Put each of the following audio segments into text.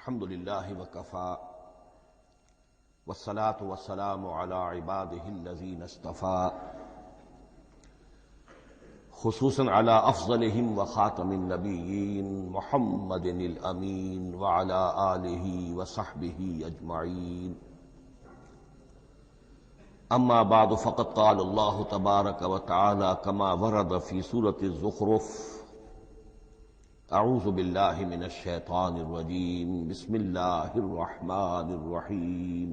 الحمد للہ وکفا والصلاة والسلام علی عباده الذین اصطفا خصوصاً علی افضلہم وخاتم النبیین محمد الامین وعلی آلہ وصحبہ اجمعین اما بعد فقد قال اللہ تبارک وتعالی کما ورد فی سورة الزخرف اعوذ باللہ من الشیطان الرجیم بسم اللہ الرحمن الرحیم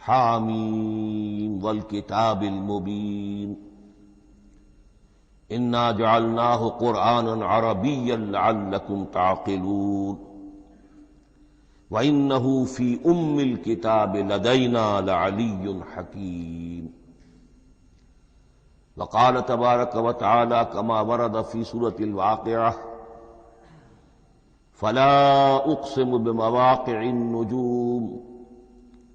حامیم والکتاب المبین انا جعلناہ قرآنا عربیا لعلکم تعقلون وَإِنَّهُ فِي أُمِّ الْكِتَابِ لَدَيْنَا لَعَلِيٌّ حَكِيمٌ وقال تبارک وتعالی کما ورد فی سورة الواقعہ فلا اقسم بمواقع النجوم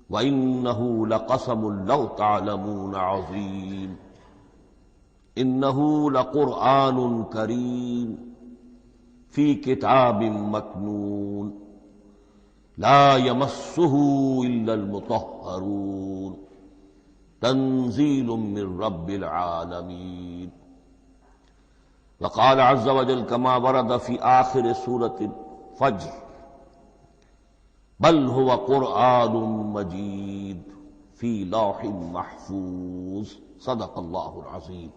وإنه لقسم لو تعلمون عظیم انه لقرآن کریم فی کتاب مکنون لا يمسه الا المطهرون تنزیل من رب العالمین وقال عز وجل کما ورد فی آخر سورة الفجر بل هو قرآن مجید فی لوح محفوظ صدق اللہ العظیم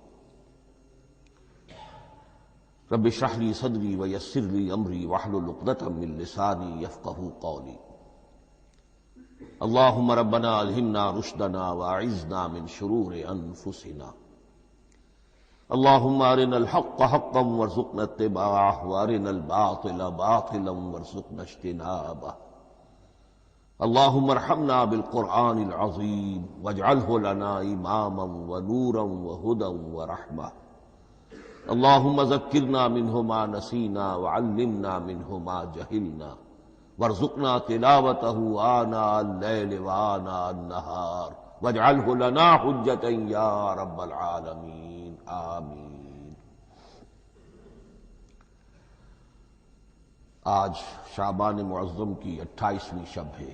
رب اشرح لی صدری ویسر لی امری واحلل عقدۃ من لسانی یفقہوا قولی اللہم ربنا الہمنا رشدنا واعذنا من شرور انفسنا اللہم ارنا الحق حقا وارزقنا اتباعہ وارنا الباطل باطلا وارزقنا اجتنابہ اللہم ارحمنا بالقرآن العظیم واجعلہ لنا اماما ونورا وہدا ورحمہ اللہم ذکرنا منہ ما نسینا وعلمنا منہ ما جہلنا وارزقنا تلاوتہ آناء اللیل وآناء النہار واجعلہ لنا حجتا یا رب العالمین آمین۔ آج شعبان معظم کی 28ویں شب ہے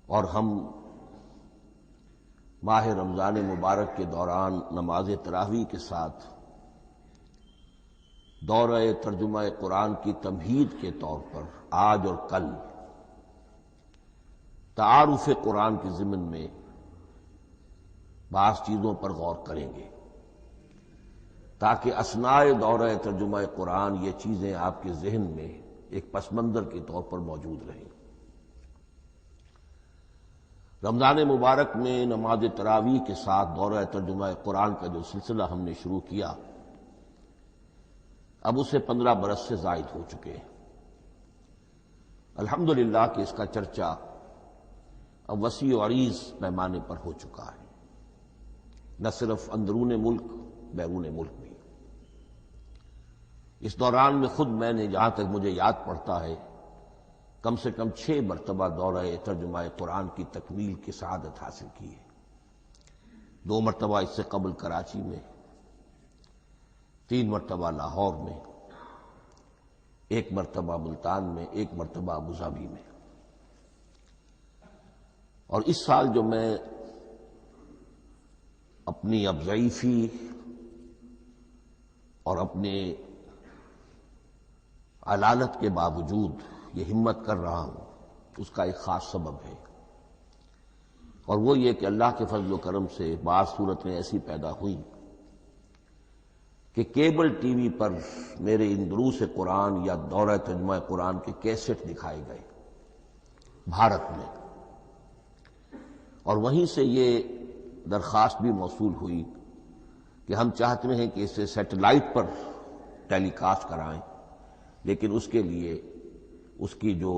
اور ہم ماہ رمضان مبارک کے دوران نماز تراویح کے ساتھ دورہ ترجمہ قرآن کی تمہید کے طور پر آج اور کل تعارف قرآن کے ضمن میں بعض چیزوں پر غور کریں گے تاکہ اثناء دورہ ترجمہ قرآن یہ چیزیں آپ کے ذہن میں ایک پس منظر کے طور پر موجود رہیں۔ رمضان مبارک میں نماز تراویح کے ساتھ دورہ ترجمہ قرآن کا جو سلسلہ ہم نے شروع کیا اب اسے 15 برس سے زائد ہو چکے ہیں۔ الحمدللہ کہ اس کا چرچا اب وسیع و عریض پیمانے پر ہو چکا ہے، نہ صرف اندرون ملک بیرون ملک بھی۔ اس دوران میں خود میں نے جہاں تک مجھے یاد پڑتا ہے کم سے کم 6 مرتبہ دورہ ترجمہ قرآن کی تکمیل کی سعادت حاصل کی ہے۔ 2 مرتبہ اس سے قبل کراچی میں، 3 مرتبہ لاہور میں، 1 مرتبہ ملتان میں، 1 مرتبہ ابوظہبی میں۔ اور اس سال جو میں اپنی اب ضعیفی اور اپنے علالت کے باوجود یہ ہمت کر رہا ہوں اس کا ایک خاص سبب ہے، اور وہ یہ کہ اللہ کے فضل و کرم سے بعض صورتیں ایسی پیدا ہوئیں کہ کیبل ٹی وی پر میرے ان دروس قرآن یا دورہ ترجمہ قرآن کے کیسٹ دکھائے گئے بھارت میں، اور وہیں سے یہ درخواست بھی موصول ہوئی کہ ہم چاہتے ہیں کہ اسے سیٹلائٹ پر ٹیلی کاسٹ کرائیں، لیکن اس کے لیے اس کی جو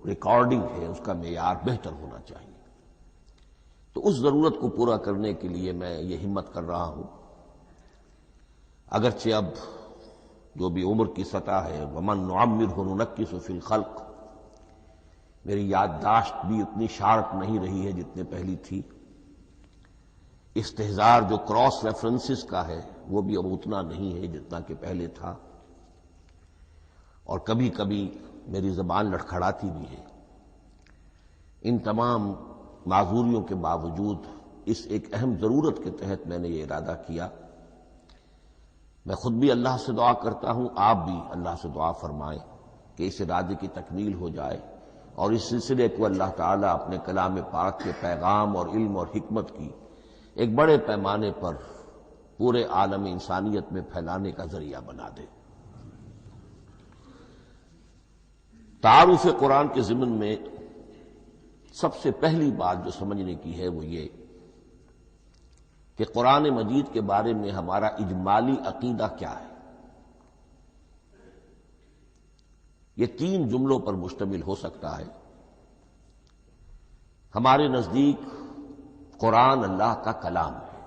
ریکارڈنگ ہے اس کا معیار بہتر ہونا چاہیے۔ تو اس ضرورت کو پورا کرنے کے لیے میں یہ ہمت کر رہا ہوں، اگرچہ اب جو بھی عمر کی سطح ہے وَمَن نُعَمِّرْهُ نُنَكِّسُ فِي الْخَلْقِ، میری یادداشت بھی اتنی شارپ نہیں رہی ہے جتنے پہلی تھی، استحضار جو کراس ریفرنسز کا ہے وہ بھی اب اتنا نہیں ہے جتنا کہ پہلے تھا، اور کبھی کبھی میری زبان لڑکھڑاتی بھی ہے۔ ان تمام معذوریوں کے باوجود اس ایک اہم ضرورت کے تحت میں نے یہ ارادہ کیا۔ میں خود بھی اللہ سے دعا کرتا ہوں، آپ بھی اللہ سے دعا فرمائیں کہ اس ارادے کی تکمیل ہو جائے اور اس سلسلے کو اللہ تعالیٰ اپنے کلام پاک کے پیغام اور علم اور حکمت کی ایک بڑے پیمانے پر پورے عالم انسانیت میں پھیلانے کا ذریعہ بنا دے۔ تعارف قرآن کے ضمن میں سب سے پہلی بات جو سمجھنے کی ہے وہ یہ کہ قرآن مجید کے بارے میں ہمارا اجمالی عقیدہ کیا ہے۔ یہ 3 جملوں پر مشتمل ہو سکتا ہے۔ ہمارے نزدیک قرآن اللہ کا کلام ہے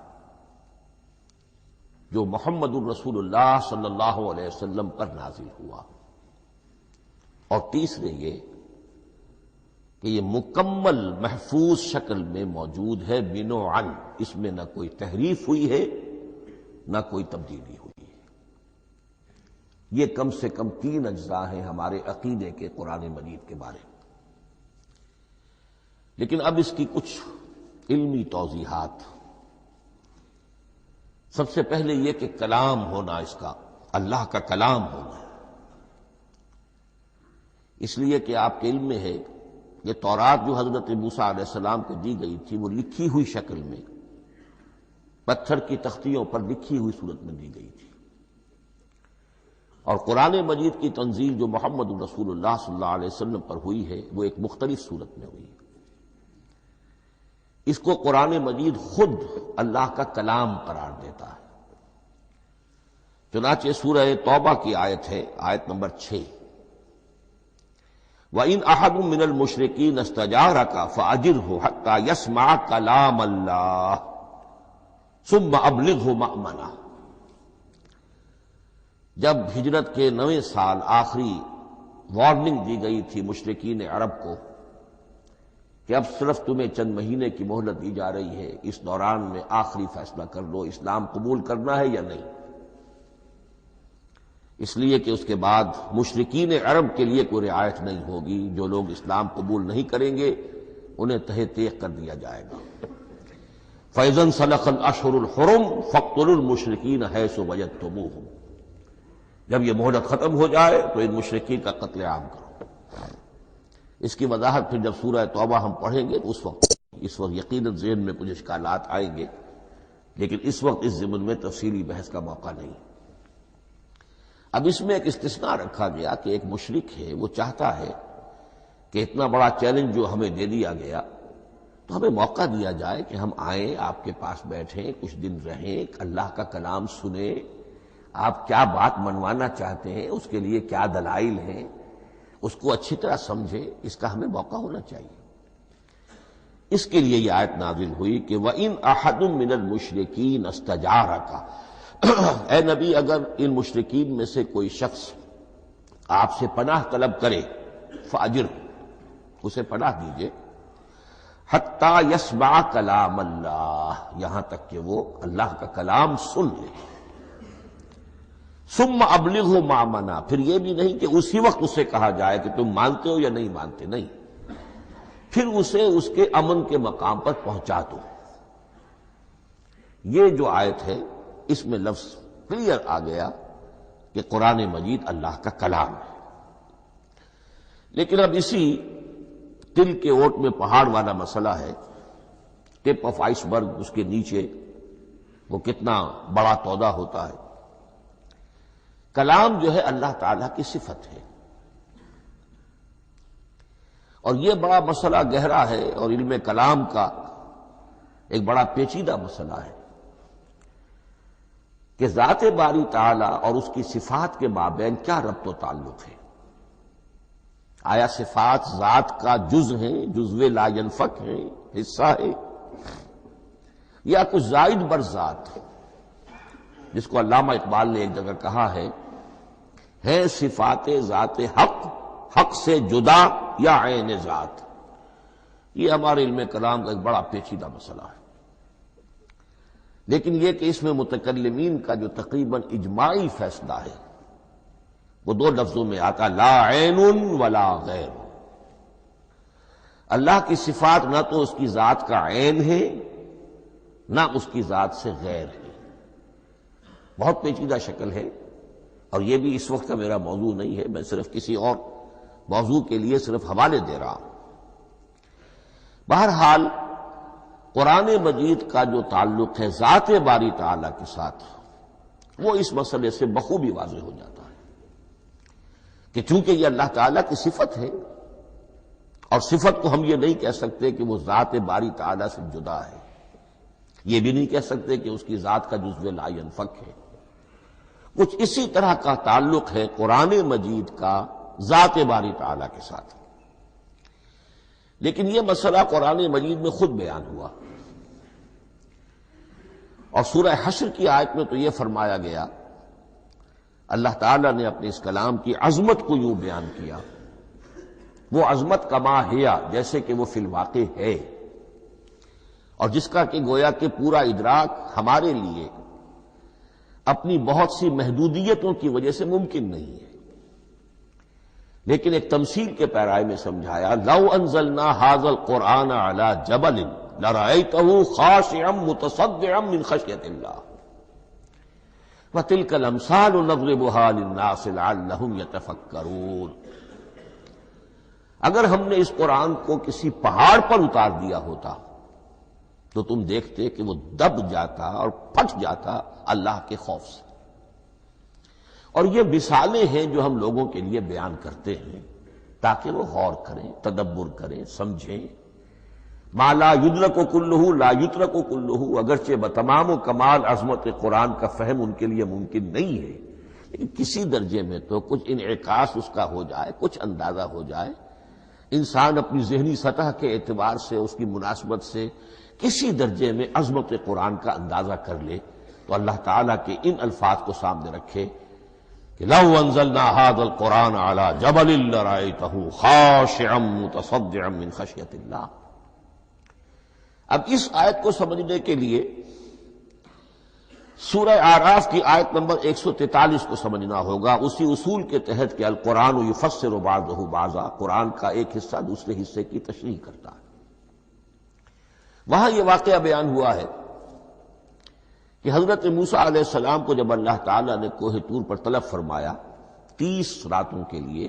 جو محمد الرسول اللہ صلی اللہ علیہ وسلم پر نازل ہوا، اور تیسرے یہ کہ یہ مکمل محفوظ شکل میں موجود ہے، بنوعاً، اس میں نہ کوئی تحریف ہوئی ہے نہ کوئی تبدیلی ہوئی ہے۔ یہ کم سے کم 3 اجزاء ہیں ہمارے عقیدے کے قرآن مجید کے بارے میں۔ لیکن اب اس کی کچھ علمی توضیحات۔ سب سے پہلے یہ کہ کلام ہونا، اس کا اللہ کا کلام ہونا، اس لیے کہ آپ کے علم میں ہے یہ تورات جو حضرت موسیٰ علیہ السلام کو دی گئی تھی وہ لکھی ہوئی شکل میں پتھر کی تختیوں پر لکھی ہوئی صورت میں دی گئی تھی، اور قرآن مجید کی تنزیل جو محمد رسول اللہ صلی اللہ علیہ وسلم پر ہوئی ہے وہ ایک مختلف صورت میں ہوئی ہے۔ اس کو قرآن مجید خود اللہ کا کلام قرار دیتا ہے۔ چنانچہ سورہ توبہ کی آیت ہے، آیت نمبر 6، وَإِنْ أَحَدٌ مِّنَ الْمُشْرِكِينَ اسْتَجَارَكَ فَأَجِرْهُ حَتَّى يَسْمَعَ كَلَامَ اللَّهِ ثُمَّ أَبْلِغْهُ مَأْمَنَهُ۔ جب ہجرت کے 9ویں سال آخری وارننگ دی گئی تھی مشرکین عرب کو کہ اب صرف تمہیں چند مہینے کی مہلت دی جا رہی ہے، اس دوران میں آخری فیصلہ کر لو اسلام قبول کرنا ہے یا نہیں، اس لیے کہ اس کے بعد مشرکین عرب کے لیے کوئی رعایت نہیں ہوگی، جو لوگ اسلام قبول نہیں کریں گے انہیں تہہ تیغ کر دیا جائے گا۔ فَإِذَا انْسَلَخَ الْأَشْهُرُ الْحُرُمُ فَاقْتُلُوا الْمُشْرِكِينَ حَيْثُ وَجَدتُّمُوهُمْ۔ جب یہ مہلت ختم ہو جائے تو ان مشرکین کا قتل عام کرو۔ اس کی وضاحت پھر جب سورہ توبہ ہم پڑھیں گے تو اس وقت یقیناً ذہن میں کچھ اشکالات آئیں گے، لیکن اس وقت اس ضمن میں تفصیلی بحث کا موقع نہیں۔ اب اس میں ایک استثناء رکھا گیا کہ ایک مشرک ہے، وہ چاہتا ہے کہ اتنا بڑا چیلنج جو ہمیں دے دیا گیا تو ہمیں موقع دیا جائے کہ ہم آئیں، آپ کے پاس بیٹھیں، کچھ دن رہیں، اللہ کا کلام سنیں، آپ کیا بات منوانا چاہتے ہیں، اس کے لیے کیا دلائل ہیں، اس کو اچھی طرح سمجھے، اس کا ہمیں موقع ہونا چاہیے۔ اس کے لیے یہ آیت نازل ہوئی کہ وَإِنْ أَحَدٌ مِّنَ الْمُشْرِكِينَ اسْتَجَارَكَ، اے نبی اگر ان مشرکین میں سے کوئی شخص آپ سے پناہ طلب کرے فَأَجِرْهُ، اسے پناہ دیجئے، حَتَّى يَسْمَعَ كَلَامَ اللَّهِ، یہاں تک کہ وہ اللہ کا کلام سن لے۔ ثُمَّ أَبْلِغْهُ مَأْمَنًا، پھر یہ بھی نہیں کہ اسی وقت اسے کہا جائے کہ تم مانتے ہو یا نہیں مانتے، نہیں، پھر اسے اس کے امن کے مقام پر پہنچا دو۔ یہ جو آیت ہے اس میں لفظ کلیئر آ گیا کہ قرآن مجید اللہ کا کلام ہے۔ لیکن اب اسی تل کے اوٹ میں پہاڑ والا مسئلہ ہے، ٹپ آف آئس برگ، اس کے نیچے وہ کتنا بڑا تودہ ہوتا ہے۔ کلام جو ہے اللہ تعالیٰ کی صفت ہے، اور یہ بڑا مسئلہ گہرا ہے اور علم کلام کا ایک بڑا پیچیدہ مسئلہ ہے کہ ذات باری تعالیٰ اور اس کی صفات کے مابین کیا ربط و تعلق ہے۔ آیا صفات ذات کا جز ہیں، جزو لا ینفک ہیں، حصہ ہے، یا کچھ زائد بر ذات، جس کو علامہ اقبال نے ایک جگہ کہا ہے صفات ذات حق، حق سے جدا یا عین ذات۔ یہ ہمارے علم کلام کا ایک بڑا پیچیدہ مسئلہ ہے، لیکن یہ کہ اس میں متکلمین کا جو تقریباً اجماعی فیصلہ ہے وہ دو لفظوں میں آتا لا عین ولا غیر. اللہ کی صفات نہ تو اس کی ذات کا عین ہے نہ اس کی ذات سے غیر ہے. بہت پیچیدہ شکل ہے، اور یہ بھی اس وقت کا میرا موضوع نہیں ہے، میں صرف کسی اور موضوع کے لیے صرف حوالے دے رہا ہوں. بہرحال قرآن مجید کا جو تعلق ہے ذات باری تعالیٰ کے ساتھ، وہ اس مسئلے سے بخوبی واضح ہو جاتا ہے کہ چونکہ یہ اللہ تعالیٰ کی صفت ہے، اور صفت کو ہم یہ نہیں کہہ سکتے کہ وہ ذات باری تعالیٰ سے جدا ہے، یہ بھی نہیں کہہ سکتے کہ اس کی ذات کا جزو لا ینفک ہے. کچھ اسی طرح کا تعلق ہے قرآن مجید کا ذات باری تعالیٰ کے ساتھ. لیکن یہ مسئلہ قرآن مجید میں خود بیان ہوا، اور سورہ حشر کی آیت میں تو یہ فرمایا گیا، اللہ تعالیٰ نے اپنے اس کلام کی عظمت کو یوں بیان کیا، وہ عظمت کما ہیا، جیسے کہ وہ فی الواقع ہے، اور جس کا کہ گویا کہ پورا ادراک ہمارے لیے اپنی بہت سی محدودیتوں کی وجہ سے ممکن نہیں ہے. لیکن ایک تمثیل کے پیرائے میں سمجھایا، لو انزلنا هذا القرآن على جبل لرأيته خاشعا متصدعا من خشية الله وتلك الأمثال نضربها للناس لعلهم يتفكرون. اگر ہم نے اس قرآن کو کسی پہاڑ پر اتار دیا ہوتا تو تم دیکھتے کہ وہ دب جاتا اور پھٹ جاتا اللہ کے خوف سے. اور یہ مثالیں ہیں جو ہم لوگوں کے لیے بیان کرتے ہیں تاکہ وہ غور کریں، تدبر کریں، سمجھیں. ما لا یدرک کلہ لا یترک کلہ، اگرچہ بتمام و کمال عظمت قرآن کا فہم ان کے لیے ممکن نہیں ہے، لیکن کسی درجے میں تو کچھ انعکاس اس کا ہو جائے، کچھ اندازہ ہو جائے، انسان اپنی ذہنی سطح کے اعتبار سے، اس کی مناسبت سے کسی درجے میں عظمت قرآن کا اندازہ کر لے تو اللہ تعالیٰ کے ان الفاظ کو سامنے رکھے کہ لو انزلنا هذا القرآن على جبل لرأيته خاشعا متصدعا من خشية الله. اب اس آیت کو سمجھنے کے لیے سورہ اعراف کی آیت نمبر 143 کو سمجھنا ہوگا، اسی اصول کے تحت کہ القرآن یفسر بعضہ بعضا، قرآن کا ایک حصہ دوسرے حصے کی تشریح کرتا ہے. وہاں یہ واقعہ بیان ہوا ہے کہ حضرت موسیٰ علیہ السلام کو جب اللہ تعالیٰ نے کوہ طور پر طلب فرمایا 30 راتوں کے لیے،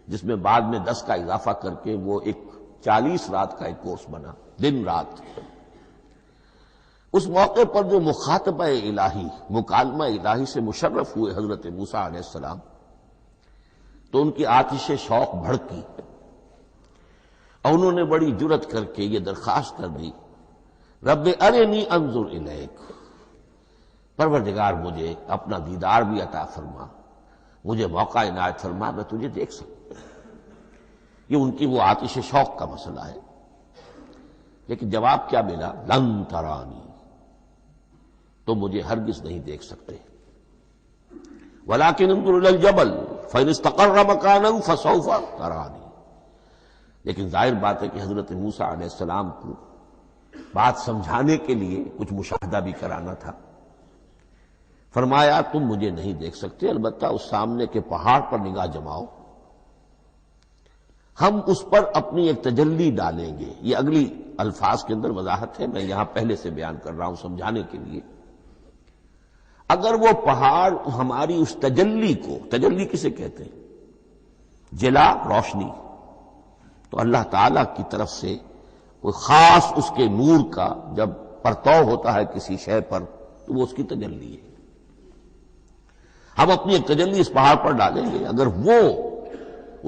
جس میں بعد میں 10 کا اضافہ کر کے وہ ایک 40 رات کا ایک کورس بنا، دن رات. اس موقع پر جو مخاطبہ الہی، مکالمہ الہی سے مشرف ہوئے حضرت موسیٰ علیہ السلام، تو ان کی آتش شوق بھڑکی اور انہوں نے بڑی جرأت کر کے یہ درخواست کر دی، رب ارنی انظر الیک، پروردگار مجھے اپنا دیدار بھی عطا فرما، مجھے موقع عنایت فرما، میں تجھے دیکھ سکوں. یہ ان کی وہ آتش شوق کا مسئلہ ہے. لیکن جواب کیا ملا؟ لن ترانی، تم مجھے ہرگز نہیں دیکھ سکتے. ولکن انظر الی الجبل فإن استقر مکانہ فسوف ترانی. لیکن ظاہر بات ہے کہ حضرت موسیٰ علیہ السلام کو بات سمجھانے کے لیے کچھ مشاہدہ بھی کرانا تھا. فرمایا تم مجھے نہیں دیکھ سکتے، البتہ اس سامنے کے پہاڑ پر نگاہ جماؤ، ہم اس پر اپنی ایک تجلی ڈالیں گے. یہ اگلی الفاظ کے اندر وضاحت ہے، میں یہاں پہلے سے بیان کر رہا ہوں سمجھانے کے لیے. اگر وہ پہاڑ ہماری اس تجلی کو، تجلی کسے کہتے ہیں؟ جلا، روشنی. تو اللہ تعالی کی طرف سے کوئی خاص اس کے نور کا جب پرتو ہوتا ہے کسی شے پر تو وہ اس کی تجلی ہے. ہم اپنی ایک تجلی اس پہاڑ پر ڈالیں گے، اگر وہ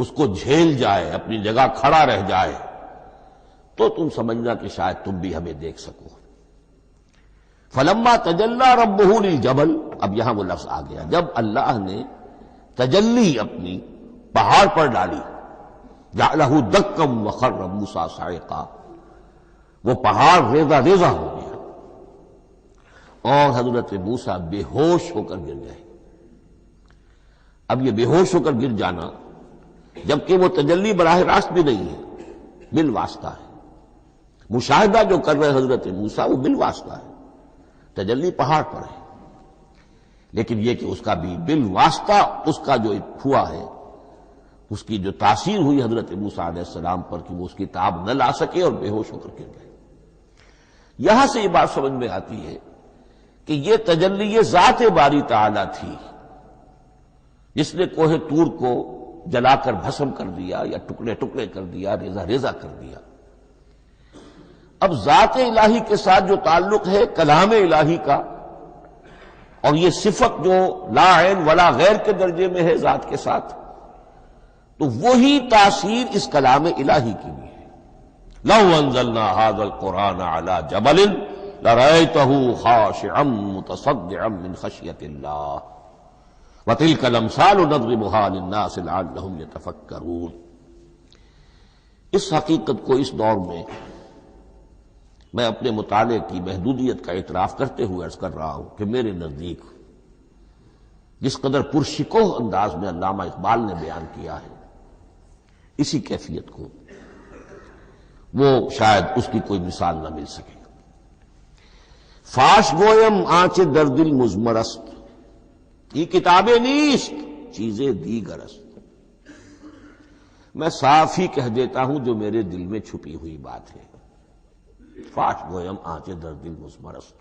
اس کو جھیل جائے، اپنی جگہ کھڑا رہ جائے، تو تم سمجھنا کہ شاید تم بھی ہمیں دیکھ سکو. فلما تجلی ربہ للجبل، اب یہاں وہ لفظ آ گیا، جب اللہ نے تجلی اپنی پہاڑ پر ڈالی، جعلہ دکا وخر موسیٰ صعقا، وہ پہاڑ ریزہ ریزہ ہو گیا اور حضرت موسیٰ بے ہوش ہو کر گر گئے. اب یہ بے ہوش ہو کر گر جانا، جبکہ وہ تجلی براہ راست بھی نہیں ہے، بالواسطہ ہے. مشاہدہ جو کر رہے حضرت موسیٰ وہ بالواسطہ ہے، تجلی پہاڑ پر ہے. لیکن یہ کہ اس کا بھی بالواسطہ اس کا جو ہوا ہے، اس کی جو تاثیر ہوئی حضرت موسیٰ علیہ السلام پر کہ وہ اس کی تاب نہ لا سکے اور بے ہوش ہو کر گر گئے۔ یہاں سے یہ بات سمجھ میں آتی ہے کہ یہ تجلی ذات باری تعالی تھی جس نے کوہ طور کو جلا کر بھسم کر دیا یا ٹکڑے ٹکڑے کر دیا، ریزہ ریزہ کر دیا۔ اب ذات الہی کے ساتھ جو تعلق ہے کلام الہی کا، اور یہ صفت جو لا عین ولا غیر کے درجے میں ہے ذات کے ساتھ، تو وہی تاثیر اس کلام الہی کی بھی ہے۔ لو انزلنا هذا القرآن على جبل لرأيته خاشعا متصدعا من خشية الله وتلك الامثال نضربها للناس لعلهم يتفكرون۔ اس حقیقت کو اس دور میں میں اپنے مطالعے کی محدودیت کا اعتراف کرتے ہوئے عرض کر رہا ہوں کہ میرے نزدیک جس قدر پرشکوہ انداز میں علامہ اقبال نے بیان کیا ہے اسی کیفیت کو وہ شاید اس کی کوئی مثال نہ مل سکے۔ فاش گویم آنچ در دل مزمرست، یہ کتابیں نیست چیزیں دیگرست۔ میں صاف ہی کہہ دیتا ہوں جو میرے دل میں چھپی ہوئی بات ہے۔ فاش گویم آنچ در دل مزمرست،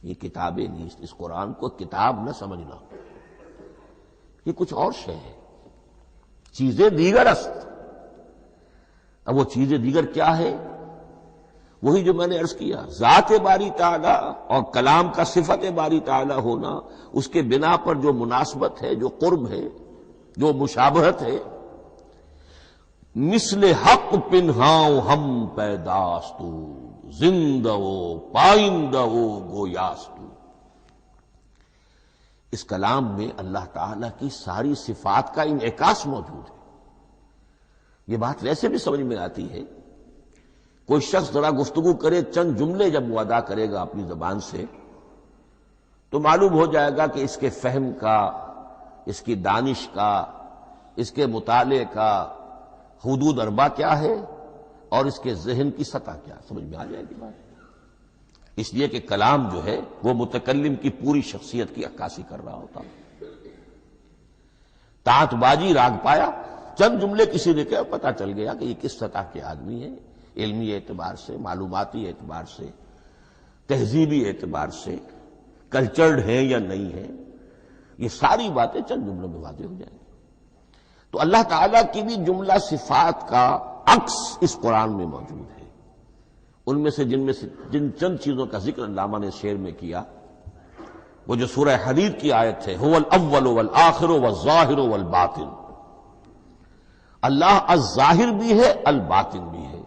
یہ کتابیں نیست، اس قرآن کو کتاب نہ سمجھنا، یہ کچھ اور شے ہے، چیزیں دیگر است۔ اب وہ چیزیں دیگر کیا ہے؟ وہی جو میں نے عرض کیا، ذات باری تعالی اور کلام کا صفت باری تعالی ہونا، اس کے بنا پر جو مناسبت ہے، جو قرب ہے، جو مشابہت ہے۔ مثل حق پنہاؤ ہم پیداستو، زندہ و پائندہ و گویاستو۔ اس کلام میں اللہ تعالی کی ساری صفات کا انعکاس موجود ہے۔ یہ بات ویسے بھی سمجھ میں آتی ہے، کوئی شخص ذرا گفتگو کرے، چند جملے جب وہ ادا کرے گا اپنی زبان سے تو معلوم ہو جائے گا کہ اس کے فہم کا، اس کی دانش کا، اس کے مطالعے کا حدود اربع کیا ہے اور اس کے ذہن کی سطح کیا، سمجھ میں آ جائے گی بات۔ اس لیے کہ کلام جو ہے وہ متکلم کی پوری شخصیت کی عکاسی کر رہا ہوتا۔ تانت بازی راگ پایا، چند جملے کسی نے کہا، پتہ چل گیا کہ یہ کس سطح کے آدمی ہیں، علمی اعتبار سے، معلوماتی اعتبار سے، تہذیبی اعتبار سے، کلچرڈ ہیں یا نہیں ہیں۔ یہ ساری باتیں چند جملوں میں واضح ہو جائیں گی۔ تو اللہ تعالیٰ کی بھی جملہ صفات کا عکس اس قرآن میں موجود ہے۔ ان میں سے جن چند چیزوں کا ذکر علامہ نے شعر میں کیا، وہ جو سورہ حدید کی آیت ہے، هو الاول والآخر والظاہر والباطن، اللہ الظاہر بھی ہے، الباطن بھی ہے۔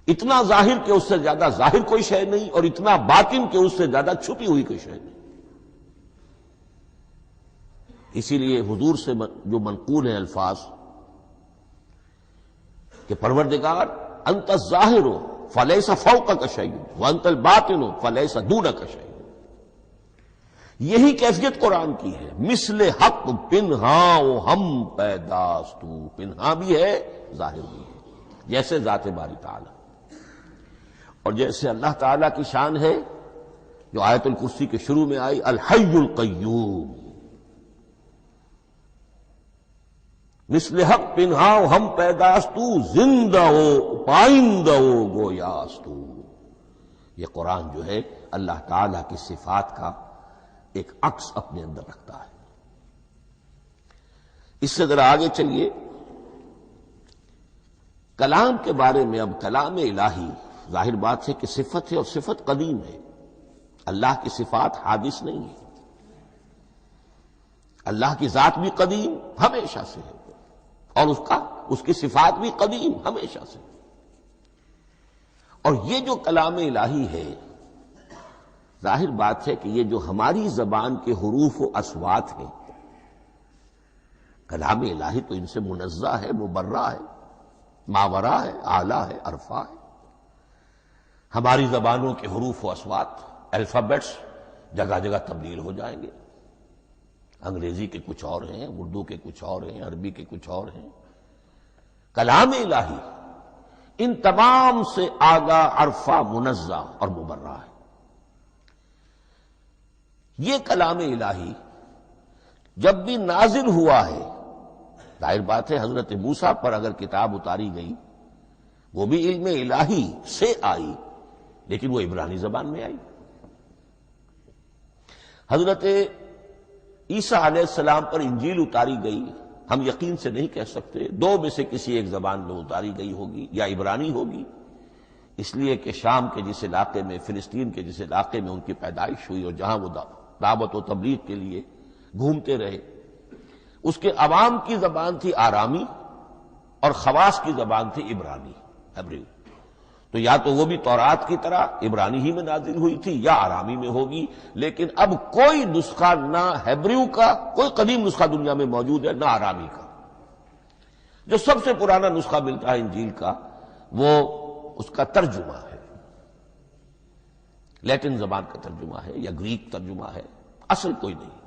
اتنا ظاہر کہ اس سے زیادہ ظاہر کوئی شے نہیں، اور اتنا باطن کہ اس سے زیادہ چھپی ہوئی کوئی شے نہیں۔ اسی لیے حضور سے جو منقول ہیں الفاظ کہ پروردگار انت الظاہر فلیس فوقک شیء وانت الباطن فلیس دونک شیء، یہی کیفیت قرآن کی ہے۔ مثل حق پنہاؤ ہم پیداستو، پنہا بھی ہے ظاہر بھی ہے، جیسے ذات باری تعالی اور جیسے اللہ تعالی کی شان ہے جو آیت الکرسی کے شروع میں آئی، الحی القیوم۔ مثل حق پنہاؤ ہم پیداستو، زندہ ہو پائندہ ہو گویاستو۔ یہ قرآن جو ہے اللہ تعالی کی صفات کا ایک عکس اپنے اندر رکھتا ہے۔ اس سے ذرا آگے چلیے، کلام کے بارے میں۔ اب کلام الہی ظاہر بات ہے کہ صفت ہے، اور صفت قدیم ہے۔ اللہ کی صفات حادث نہیں ہے، اللہ کی ذات بھی قدیم ہمیشہ سے ہے، اور اس کی صفات بھی قدیم ہمیشہ سے۔ اور یہ جو کلام الہی ہے، ظاہر بات ہے کہ یہ جو ہماری زبان کے حروف و اصوات ہیں، کلام الہی تو ان سے منزہ ہے، مبرہ ہے، ماورا ہے، اعلیٰ ہے، عرفہ ہے۔ ہماری زبانوں کے حروف و اصوات، الفابیٹس جگہ جگہ تبدیل ہو جائیں گے، انگریزی کے کچھ اور ہیں، اردو کے کچھ اور ہیں، عربی کے کچھ اور ہیں۔ کلام الہی ان تمام سے آگاہ، عرفہ، منزہ اور مبرہ ہے۔ یہ کلام الہی جب بھی نازل ہوا ہے، ظاہر بات ہے حضرت موسیٰ پر اگر کتاب اتاری گئی وہ بھی علم الہی سے آئی، لیکن وہ عبرانی زبان میں آئی۔ حضرت عیسیٰ علیہ السلام پر انجیل اتاری گئی، ہم یقین سے نہیں کہہ سکتے، دو میں سے کسی ایک زبان میں اتاری گئی ہوگی، یا عبرانی ہوگی، اس لیے کہ شام کے جس علاقے میں، فلسطین کے جس علاقے میں ان کی پیدائش ہوئی اور جہاں وہ دعوت و تبلیغ کے لیے گھومتے رہے، اس کے عوام کی زبان تھی آرامی اور خواص کی زبان تھی عبرانی، ہیبریو۔ تو یا تو وہ بھی تورات کی طرح عبرانی ہی میں نازل ہوئی تھی یا آرامی میں ہوگی، لیکن اب کوئی نسخہ نہ ہیبریو کا، کوئی قدیم نسخہ دنیا میں موجود ہے، نہ آرامی کا۔ جو سب سے پرانا نسخہ ملتا ہے انجیل کا وہ اس کا ترجمہ ہے، لیٹن زبان کا ترجمہ ہے یا گریک ترجمہ ہے، اصل کوئی نہیں۔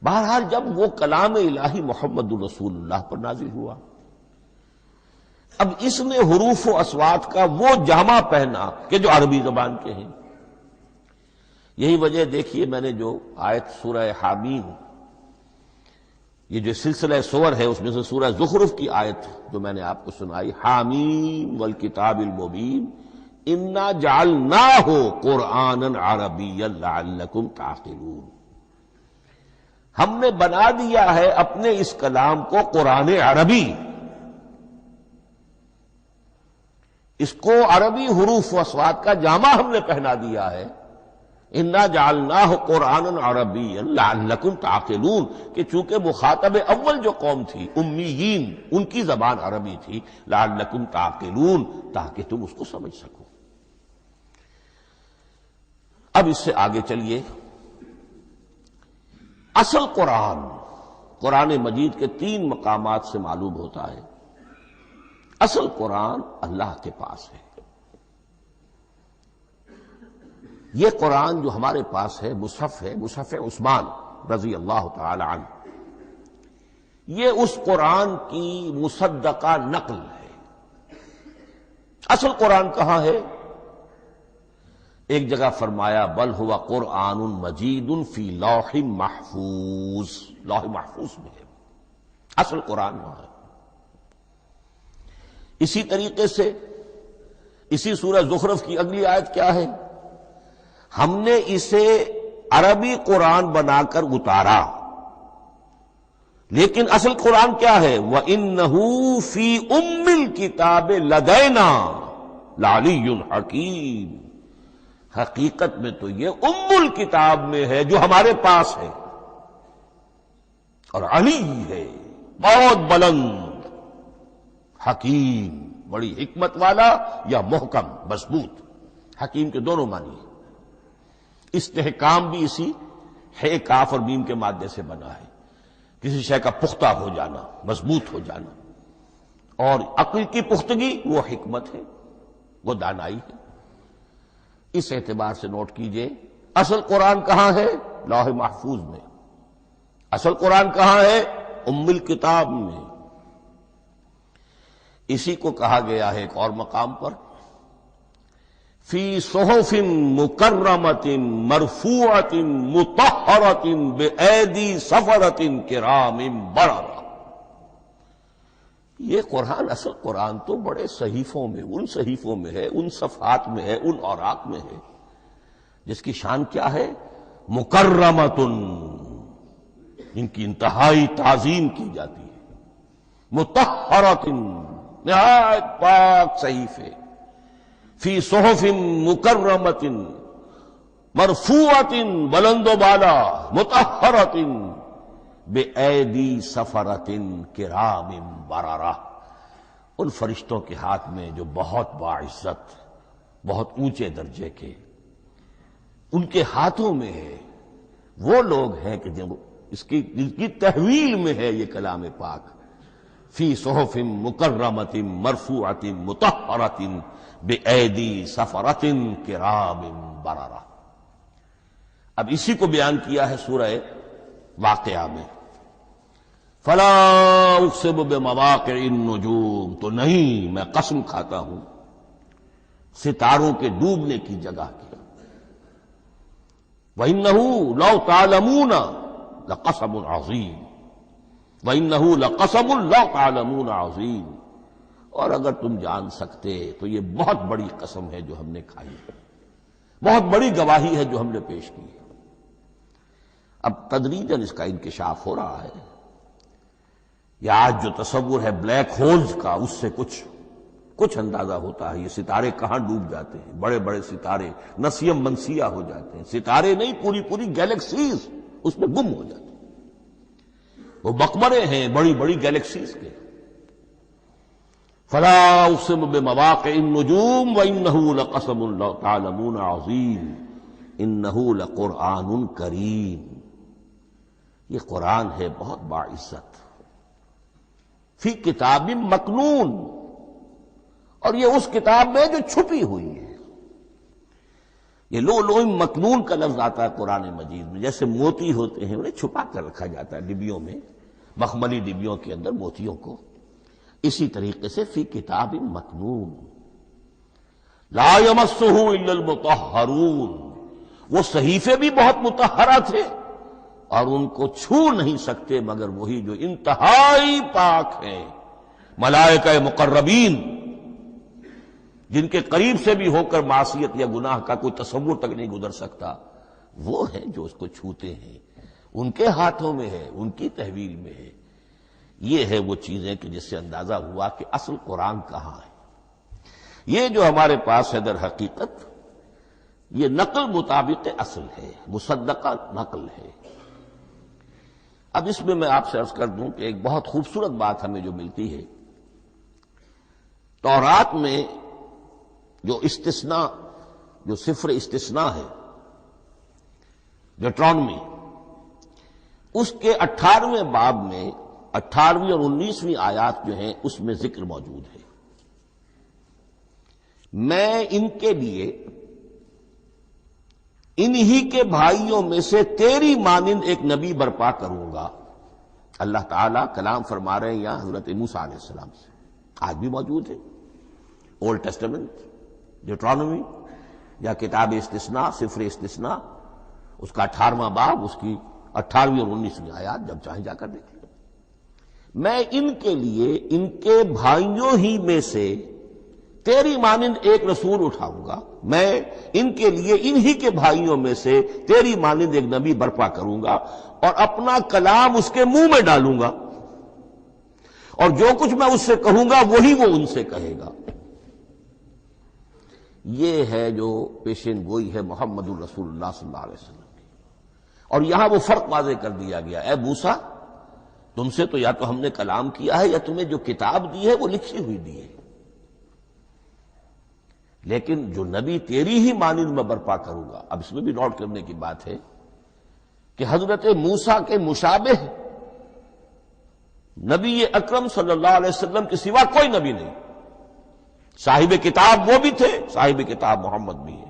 بہرحال جب وہ کلام الہی محمد الرسول اللہ پر نازل ہوا، اب اس نے حروف و اصوات کا وہ جامہ پہنا کہ جو عربی زبان کے ہیں۔ یہی وجہ دیکھیے، میں نے جو آیت سورہ حامیم، یہ جو سلسلہ سور ہے اس میں سے سورہ زخرف کی آیت جو میں نے آپ کو سنائی، حامیم والکتاب المبین انا جعلناہ قرآنا عربیا لعلکم تعقلون، ہم نے بنا دیا ہے اپنے اس کلام کو قرآن عربی، اس کو عربی حروف و اصوات کا جامہ ہم نے پہنا دیا ہے، انا جعلناہ قرآنا عربیا لعلکم تعقلون، کہ چونکہ مخاطب اول جو قوم تھی امیین، ان کی زبان عربی تھی، لعلکم تعقلون، تاکہ تم اس کو سمجھ سکو۔ اب اس سے آگے چلیے، اصل قرآن مجید کے 3 مقامات سے معلوم ہوتا ہے، اصل قرآن اللہ کے پاس ہے۔ یہ قرآن جو ہمارے پاس ہے مصحف عثمان رضی اللہ تعالی عنہ، یہ اس قرآن کی مصدقہ نقل ہے۔ اصل قرآن کہاں ہے؟ ایک جگہ فرمایا بل ہوا قرآن مجید فی لوح محفوظ، لوح محفوظ میں ہے، اصل قرآن وہاں ہے۔ اسی طریقے سے اسی سورہ زخرف کی اگلی آیت کیا ہے؟ ہم نے اسے عربی قرآن بنا کر اتارا، لیکن اصل قرآن کیا ہے؟ وَإِنَّهُ فِي أُمِّ الْكِتَابِ لَدَيْنَا لَعَلِيٌّ حَكِيمٌ، حقیقت میں تو یہ ام الکتاب میں ہے جو ہمارے پاس ہے، اور علی ہے، بہت بلند، حکیم، بڑی حکمت والا، یا محکم مضبوط، حکیم کے دونوں معنی ہیں۔ استحکام بھی اسی ہے کاف اور میم کے مادے سے بنا ہے، کسی شے کا پختہ ہو جانا، مضبوط ہو جانا، اور عقل کی پختگی وہ حکمت ہے، وہ دانائی ہے۔ اس اعتبار سے نوٹ کیجئے، اصل قرآن کہاں ہے؟ لوح محفوظ میں۔ اصل قرآن کہاں ہے؟ ام الکتاب میں۔ اسی کو کہا گیا ہے ایک اور مقام پر، فی صحف مکرمۃ مرفوعۃ مطہرۃ بأیدی سفرۃ کرام بررہ۔ یہ قرآن، اصل قرآن تو بڑے صحیفوں میں، ان صحیفوں میں ہے، ان صفحات میں ہے، ان اوراق میں ہے، جس کی شان کیا ہے؟ مکرمۃ، ان کی انتہائی تعظیم کی جاتی ہے، مطہرۃ، نہایت پاک صحیفے، فی صحف مکرمۃ مرفوعۃ، بلند و بالا، مطہرۃ بِأَيْدِي سَفَرَةٍ كِرَامٍ بَرَرَةٍ، ان فرشتوں کے ہاتھ میں جو بہت باعزت، بہت اونچے درجے کے، ان کے ہاتھوں میں ہے۔ وہ لوگ ہیں کہ جن کی تحویل میں ہے یہ کلام پاک، فی صحف مکرمۃ مرفوعۃ مطہرۃ بِأَيْدِي سَفَرَةٍ كِرَامٍ بَرَرَةٍ۔ اب اسی کو بیان کیا ہے سورہ واقعہ میں، فلا اقسم بمواقع النجوم، تو نہیں، میں قسم کھاتا ہوں ستاروں کے ڈوبنے کی جگہ کی۔ وَإِنَّهُ لَوْ تَعْلَمُونَ لَقَسَمٌ عَظِيمٌ وَإِنَّهُ لَقَسَمٌ لَوْ تَعْلَمُونَ عَظِيمٌ، اور اگر تم جان سکتے تو یہ بہت بڑی قسم ہے جو ہم نے کھائی ہے، بہت بڑی گواہی ہے جو ہم نے پیش کی ہے۔ اب تدریجاً اس کا انکشاف ہو رہا ہے۔ یہ آج جو تصور ہے بلیک ہولز کا، اس سے کچھ اندازہ ہوتا ہے یہ ستارے کہاں ڈوب جاتے ہیں، بڑے بڑے ستارے نسیم منسیہ ہو جاتے ہیں، ستارے نہیں پوری گیلیکسیز اس میں گم ہو جاتے ہیں، وہ مقبرے ہیں بڑی بڑی گیلیکسیز کے۔ فلا اقسم بمواقع النجوم وانه لقسم لو تعلمون عظیم انه لقرآن کریم، یہ قرآن ہے بہت باعزت، فی کتاب مکنون، اور یہ اس کتاب میں جو چھپی ہوئی ہے۔ یہ لؤلؤ مکنون کا لفظ آتا ہے قرآن مجید میں، جیسے موتی ہوتے ہیں انہیں چھپا کر رکھا جاتا ہے ڈبیوں میں، مخملی ڈبیوں کے اندر موتیوں کو، اسی طریقے سے فی کتاب مکنون لا یمسہ الا المطہرون، وہ صحیفے بھی بہت مطہرہ تھے اور ان کو چھو نہیں سکتے مگر وہی جو انتہائی پاک ہیں، ملائکہ مقربین، جن کے قریب سے بھی ہو کر معصیت یا گناہ کا کوئی تصور تک نہیں گزر سکتا، وہ ہیں جو اس کو چھوتے ہیں، ان کے ہاتھوں میں ہے، ان کی تحویل میں ہے۔ یہ ہے وہ چیزیں کہ جس سے اندازہ ہوا کہ اصل قرآن کہاں ہے۔ یہ جو ہمارے پاس ہے در حقیقت یہ نقل مطابق اصل ہے، مصدقہ نقل ہے۔ اب اس میں آپ سے عرض کر دوں کہ ایک بہت خوبصورت بات ہمیں جو ملتی ہے، تورات میں جو استثناء، جو صفر استثناء ہے ڈیوٹرانومی، اس کے 18ویں باب میں 18ویں اور 19ویں آیات جو ہیں اس میں ذکر موجود ہے، میں ان کے لیے انہی کے بھائیوں میں سے تیری مانند ایک نبی برپا کروں گا۔ اللہ تعالیٰ کلام فرما رہے ہیں یہاں حضرت موسیٰ علیہ السلام سے، آج بھی موجود ہے اولڈ ٹیسٹمنٹ، ڈیوٹرانومی یا کتاب استثناء، صفر استثناء، اس کا 18واں باب، اس کی 18ویں اور 19ویں آیات جب چاہیں جا کر دیکھیں۔ میں ان کے لیے ان کے بھائیوں ہی میں سے تیری مانند ایک رسول اٹھاؤں گا، میں ان کے لیے انہی کے بھائیوں میں سے تیری مانند ایک نبی برپا کروں گا اور اپنا کلام اس کے منہ میں ڈالوں گا، اور جو کچھ میں اس سے کہوں گا وہی وہ ان سے کہے گا۔ یہ ہے جو پیشین گوئی ہے محمد الرسول اللہ صلی اللہ علیہ وسلم کی، اور یہاں وہ فرق واضح کر دیا گیا، اے موسیٰ تم سے تو یا تو ہم نے کلام کیا ہے یا تمہیں جو کتاب دی ہے وہ لکھی ہوئی دی ہے، لیکن جو نبی تیری ہی مانند میں برپا کروں گا۔ اب اس میں بھی نوٹ کرنے کی بات ہے کہ حضرت موسیٰ کے مشابہ نبی اکرم صلی اللہ علیہ وسلم کے سوا کوئی نبی نہیں۔ صاحب کتاب وہ بھی تھے، صاحب کتاب محمد بھی ہے،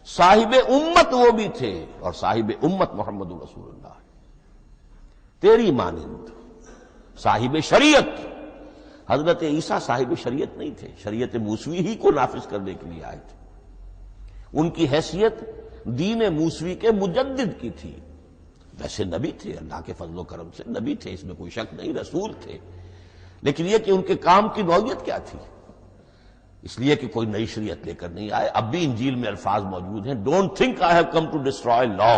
صاحب امت وہ بھی تھے، اور صاحب امت محمد رسول اللہ ہے، تیری مانند صاحب شریعت۔ حضرت عیسیٰ صاحب شریعت نہیں تھے، شریعت موسوی ہی کو نافذ کرنے کے لیے آئے تھے، ان کی حیثیت دین موسوی کے مجدد کی تھی، ویسے نبی تھے، اللہ کے فضل و کرم سے نبی تھے، اس میں کوئی شک نہیں، رسول تھے، لیکن یہ کہ ان کے کام کی نوعیت کیا تھی، اس لیے کہ کوئی نئی شریعت لے کر نہیں آئے۔ اب بھی انجیل میں الفاظ موجود ہیں، don't think I have come to destroy law,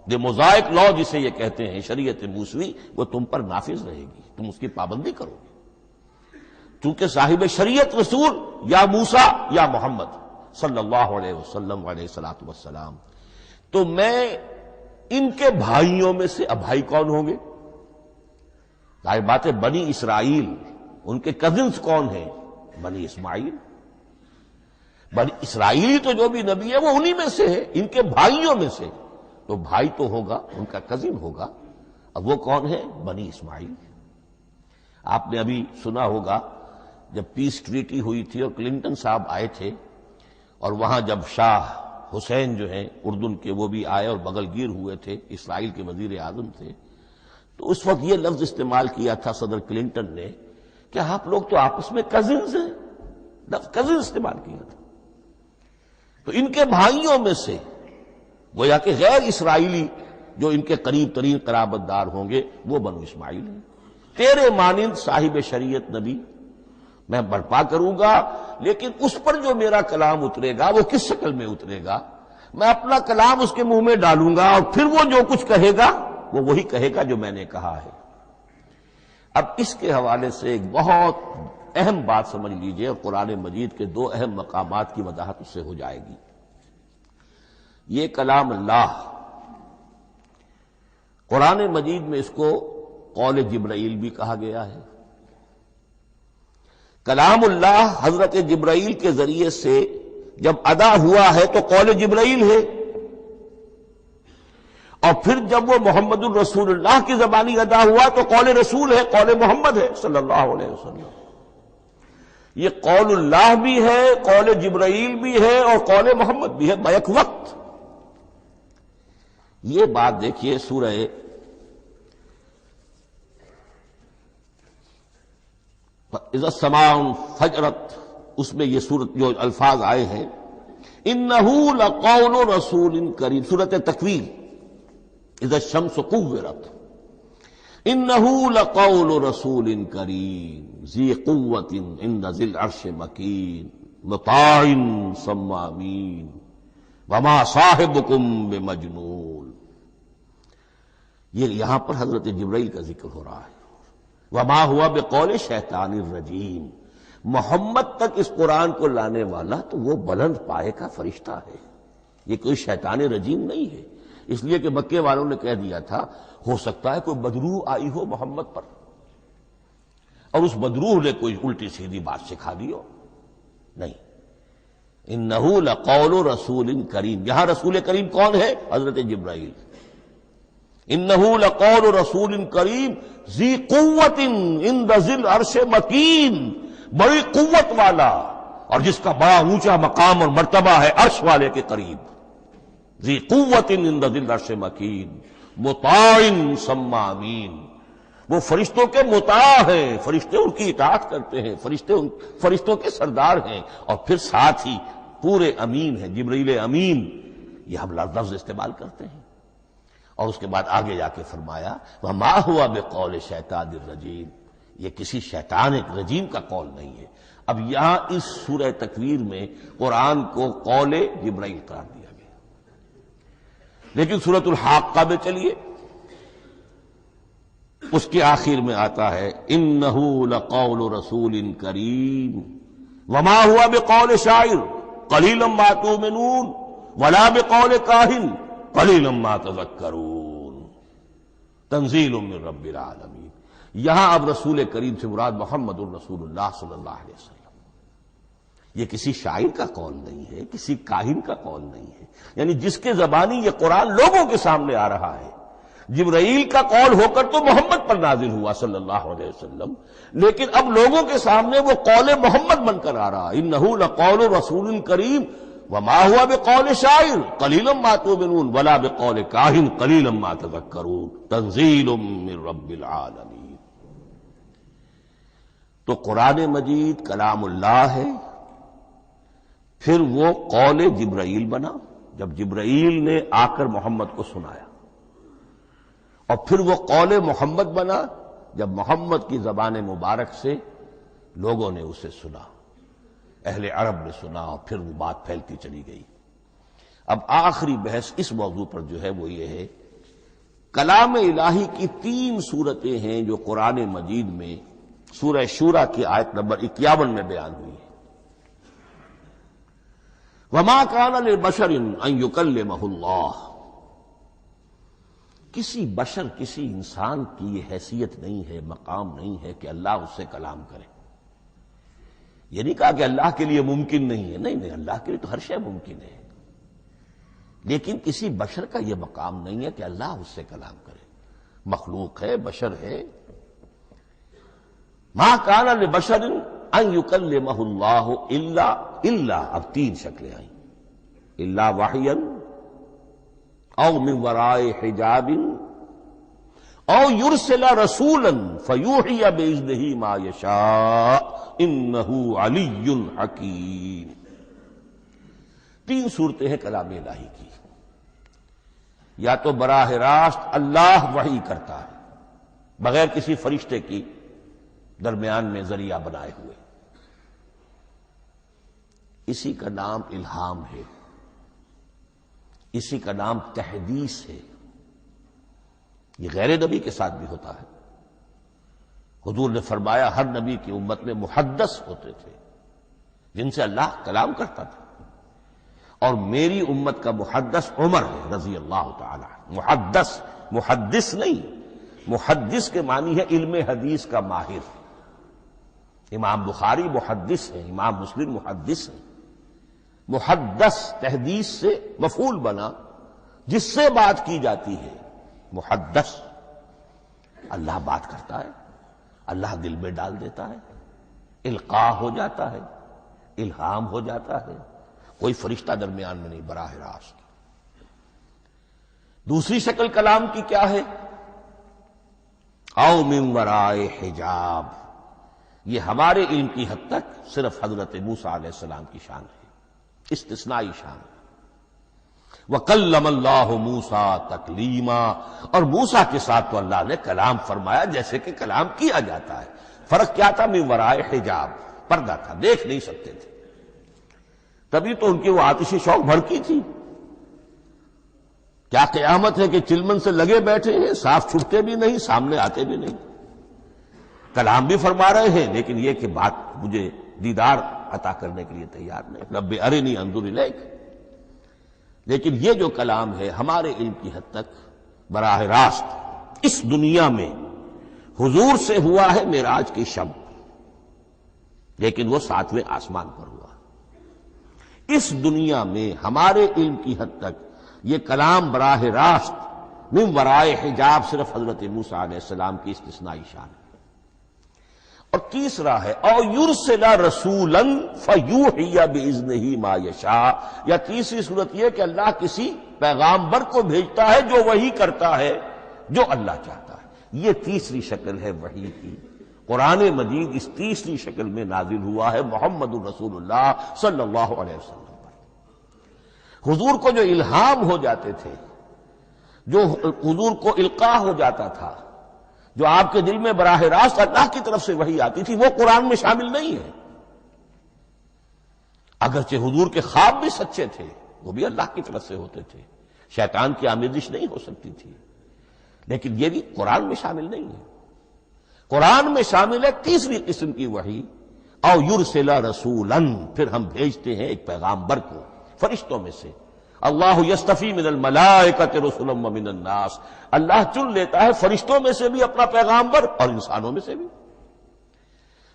the Mosaic law جسے یہ کہتے ہیں، شریعت موسوی، وہ تم پر نافذ رہے گی، تم اس کی پابندی کرو گے، چونکہ صاحب شریعت رسول یا موسیٰ یا محمد صلی اللہ علیہ وسلم علیہ الصلوۃ والسلام۔ تو میں ان کے بھائیوں میں سے، اب بھائی کون ہوں گے؟ ظاہر بات ہے بنی اسرائیل، ان کے کزنز کون ہیں؟ بنی اسماعیل۔ بنی اسرائیل تو جو بھی نبی ہے وہ انہی میں سے ہے، ان کے بھائیوں میں سے، تو بھائی تو ہوگا، ان کا کزن ہوگا، اب وہ کون ہے؟ بنی اسماعیل۔ آپ نے ابھی سنا ہوگا جب پیس ٹریٹی ہوئی تھی اور کلنٹن صاحب آئے تھے، اور وہاں جب شاہ حسین جو ہیں اردن کے وہ بھی آئے اور بغل گیر ہوئے تھے، اسرائیل کے وزیر اعظم تھے، تو اس وقت یہ لفظ استعمال کیا تھا صدر کلنٹن نے کہ آپ لوگ تو آپس میں کزنز ہیں، لفظ کزن استعمال کیا تھا۔ تو ان کے بھائیوں میں سے گویا کہ غیر اسرائیلی جو ان کے قریب ترین قرابت دار ہوں گے وہ بنو اسماعیل ہیں. تیرے مانند صاحب شریعت نبی میں برپا کروں گا، لیکن اس پر جو میرا کلام اترے گا وہ کس شکل میں اترے گا؟ میں اپنا کلام اس کے منہ میں ڈالوں گا اور پھر وہ جو کچھ کہے گا وہ وہی کہے گا جو میں نے کہا ہے. اب اس کے حوالے سے ایک بہت اہم بات سمجھ لیجئے، اور قرآن مجید کے دو اہم مقامات کی وضاحت اس سے ہو جائے گی. یہ کلام اللہ، قرآن مجید میں اس کو قول جبرائیل بھی کہا گیا ہے. کلام اللہ حضرت جبرائیل کے ذریعے سے جب ادا ہوا ہے تو قول جبرائیل ہے، اور پھر جب وہ محمد الرسول اللہ کی زبانی ادا ہوا تو قول رسول ہے، قول محمد ہے صلی اللہ علیہ وسلم. یہ قول اللہ بھی ہے، قول جبرائیل بھی ہے، اور قول محمد بھی ہے بیک وقت. یہ بات دیکھیے سورہ اذا السماء انفجرت، اس میں یہ سورت جو الفاظ آئے ہیں انہ لقول رسول کریم، سورت تکویر اذا الشمس کورت، انہ لقول رسول کریم ذی قوت عند ذی العرش مکین مطاع ثم امین وما صاحبکم بمجنون. یہ یہاں پر حضرت جبرائیل کا ذکر ہو رہا ہے. وما ہوا بقول شیطان الرجیم، محمد تک اس قرآن کو لانے والا تو وہ بلند پائے کا فرشتہ ہے، یہ کوئی شیطان رجیم نہیں ہے. اس لیے کہ مکے والوں نے کہہ دیا تھا ہو سکتا ہے کوئی بدروح آئی ہو محمد پر، اور اس بدروح نے کوئی الٹی سیدھی بات سکھا دی ہو. نہیں، انہ لقول رسول کریم. یہاں رسول کریم کون ہے؟ حضرت جبرائیل. انہ لقول رسول کریم ذی قوت عند ذی العرش مکین، بڑی قوت والا اور جس کا بڑا اونچا مقام اور مرتبہ ہے عرش والے کے قریب. ذی قوت عند ذی العرش مکین مطاع ثم امین. وہ فرشتوں کے مطاع ہیں، فرشتے ان کی اطاعت کرتے ہیں، فرشتوں کے سردار ہیں، اور پھر ساتھ ہی پورے امین ہیں. جبرائیل امین یہ ہم لفظ استعمال کرتے ہیں. اور اس کے بعد آگے جا کے فرمایا وما ہوا بقول شیطان الرجیم، یہ کسی شیطان ایک رجیم کا قول نہیں ہے. اب یہاں اس سورہ تکویر میں قرآن کو قول جبرائیل قرار دیا گیا. لیکن سورۃ الحاقہ میں چلیے، اس کے آخر میں آتا ہے انہ لقول رسول کریم وما ہوا بقول شاعر قلیلا ما تؤمنون ولا بقول کاہن قلیلا ما تذکرون تنزیل من رب العالمین. یہاں اب رسول کریم سے مراد محمد الرسول اللہ صلی اللہ علیہ وسلم. یہ کسی شاعر کا قول نہیں ہے، کسی کاہن کا قول نہیں ہے، یعنی جس کے زبانی یہ قرآن لوگوں کے سامنے آ رہا ہے. جبرائیل کا قول ہو کر تو محمد پر نازل ہوا صلی اللہ علیہ وسلم، لیکن اب لوگوں کے سامنے وہ قول محمد بن کر آ رہا. انہ لقول رسول کریم وما ہوا بقول شاعر قلیلا ما تؤمنون ولا بقول کاہن قلیلا ما تذکرون تنزیل من رب العالمین. تو قرآن مجید کلام اللہ ہے، پھر وہ قول جبرائیل بنا جب جبرائیل نے آ کر محمد کو سنایا، اور پھر وہ قول محمد بنا جب محمد کی زبان مبارک سے لوگوں نے اسے سنا، اہل عرب نے سنا، اور پھر وہ بات پھیلتی چلی گئی. اب آخری بحث اس موضوع پر جو ہے وہ یہ ہے، کلام الہی کی 3 صورتیں ہیں جو قرآن مجید میں سورہ شورى کی آیت نمبر 51 میں بیان ہوئی ہے. وما كان لبشر ان يكلمه اللہ، کسی بشر، کسی انسان کی یہ حیثیت نہیں ہے، مقام نہیں ہے کہ اللہ اس سے کلام کرے. یہ نہیں کہا کہ اللہ کے لیے ممکن نہیں ہے، نہیں، اللہ کے لیے تو ہر شے ممکن ہے، لیکن کسی بشر کا یہ مقام نہیں ہے کہ اللہ اس سے کلام کرے. مخلوق ہے، بشر ہے. ما کان لبشر ان یکلمہ اللہ الا اب 3 شکلیں آئیں، الا وحیا او من وراء حجاب او یرسل رسولا فیوحی باذنہ ما یشاء انہ علی حکیم. 3 صورتیں ہیں کلام الہی کی. یا تو براہ راست اللہ وحی کرتا ہے بغیر کسی فرشتے کی درمیان میں ذریعہ بنائے ہوئے، اسی کا نام الہام ہے، اسی کا نام تحدیث ہے۔ یہ غیر نبی کے ساتھ بھی ہوتا ہے۔ حضور نے فرمایا ہر نبی کی امت میں محدث ہوتے تھے جن سے اللہ کلام کرتا تھا، اور میری امت کا محدث عمر ہے رضی اللہ تعالی عنہ۔ محدث، محدث نہیں، محدث کے معنی ہے علم حدیث کا ماہر۔ امام بخاری محدث ہے، امام مسلم محدث ہے۔ محدث تحدیث سے مفعول بنا جس سے بات کی جاتی ہے، محدث۔ اللہ بات کرتا ہے، اللہ دل میں ڈال دیتا ہے، القاء ہو جاتا ہے، الہام ہو جاتا ہے، کوئی فرشتہ درمیان میں نہیں، براہ راست۔ دوسری شکل کلام کی کیا ہے؟ او من ورائے حجاب، یہ ہمارے علم کی حد تک صرف حضرت موسیٰ علیہ السلام کی شان ہے، استثنائی شان ہے۔ وَكَلَّمَ اللَّهُ مُوسَىٰ تَكْلِيمًا، اور موسیٰ کے ساتھ تو اللہ نے کلام فرمایا جیسے کہ کلام کیا جاتا ہے۔ فرق کیا تھا؟ من ورائے حجاب، پردہ تھا، دیکھ نہیں سکتے تھے، تبھی تو ان کی وہ آتشی شوق بھڑکی تھی۔ کیا قیامت ہے کہ چلمن سے لگے بیٹھے ہیں، صاف چھٹتے بھی نہیں، سامنے آتے بھی نہیں، کلام بھی فرما رہے ہیں، لیکن یہ کہ بات مجھے دیدار عطا کرنے کے لیے تیار نہیں، رب ارنی انظر الیک۔ لیکن یہ جو کلام ہے ہمارے علم کی حد تک براہ راست اس دنیا میں حضور سے ہوا ہے معراج کی شب، لیکن وہ 7ویں آسمان پر ہوا۔ اس دنیا میں ہمارے علم کی حد تک یہ کلام براہ راست من ورائے حجاب صرف حضرت موسیٰ علیہ السلام کی استثنائی شان ہے۔ اور تیسرا ہے او یرسل رسولا فیوحی باذنہ ما یشاء، یا تیسری صورت یہ کہ اللہ کسی پیغامبر کو بھیجتا ہے جو وحی کرتا ہے جو اللہ چاہتا ہے۔ یہ تیسری شکل ہے وحی کی۔ قرآن مجید اس تیسری شکل میں نازل ہوا ہے محمد الرسول اللہ صلی اللہ علیہ وسلم پر۔ حضور کو جو الہام ہو جاتے تھے، جو حضور کو القاء ہو جاتا تھا، جو آپ کے دل میں براہ راست اللہ کی طرف سے وحی آتی تھی، وہ قرآن میں شامل نہیں ہے۔ اگرچہ حضور کے خواب بھی سچے تھے، وہ بھی اللہ کی طرف سے ہوتے تھے، شیطان کی آمیزش نہیں ہو سکتی تھی، لیکن یہ بھی قرآن میں شامل نہیں ہے۔ قرآن میں شامل ہے تیسری قسم کی وحی، او یرسل رسولا، پھر ہم بھیجتے ہیں ایک پیغامبر کو فرشتوں میں سے۔ اللہ یستفی من الملائکۃ رسلا ومن الناس، اللہ چن لیتا ہے فرشتوں میں سے بھی اپنا پیغامبر اور انسانوں میں سے بھی۔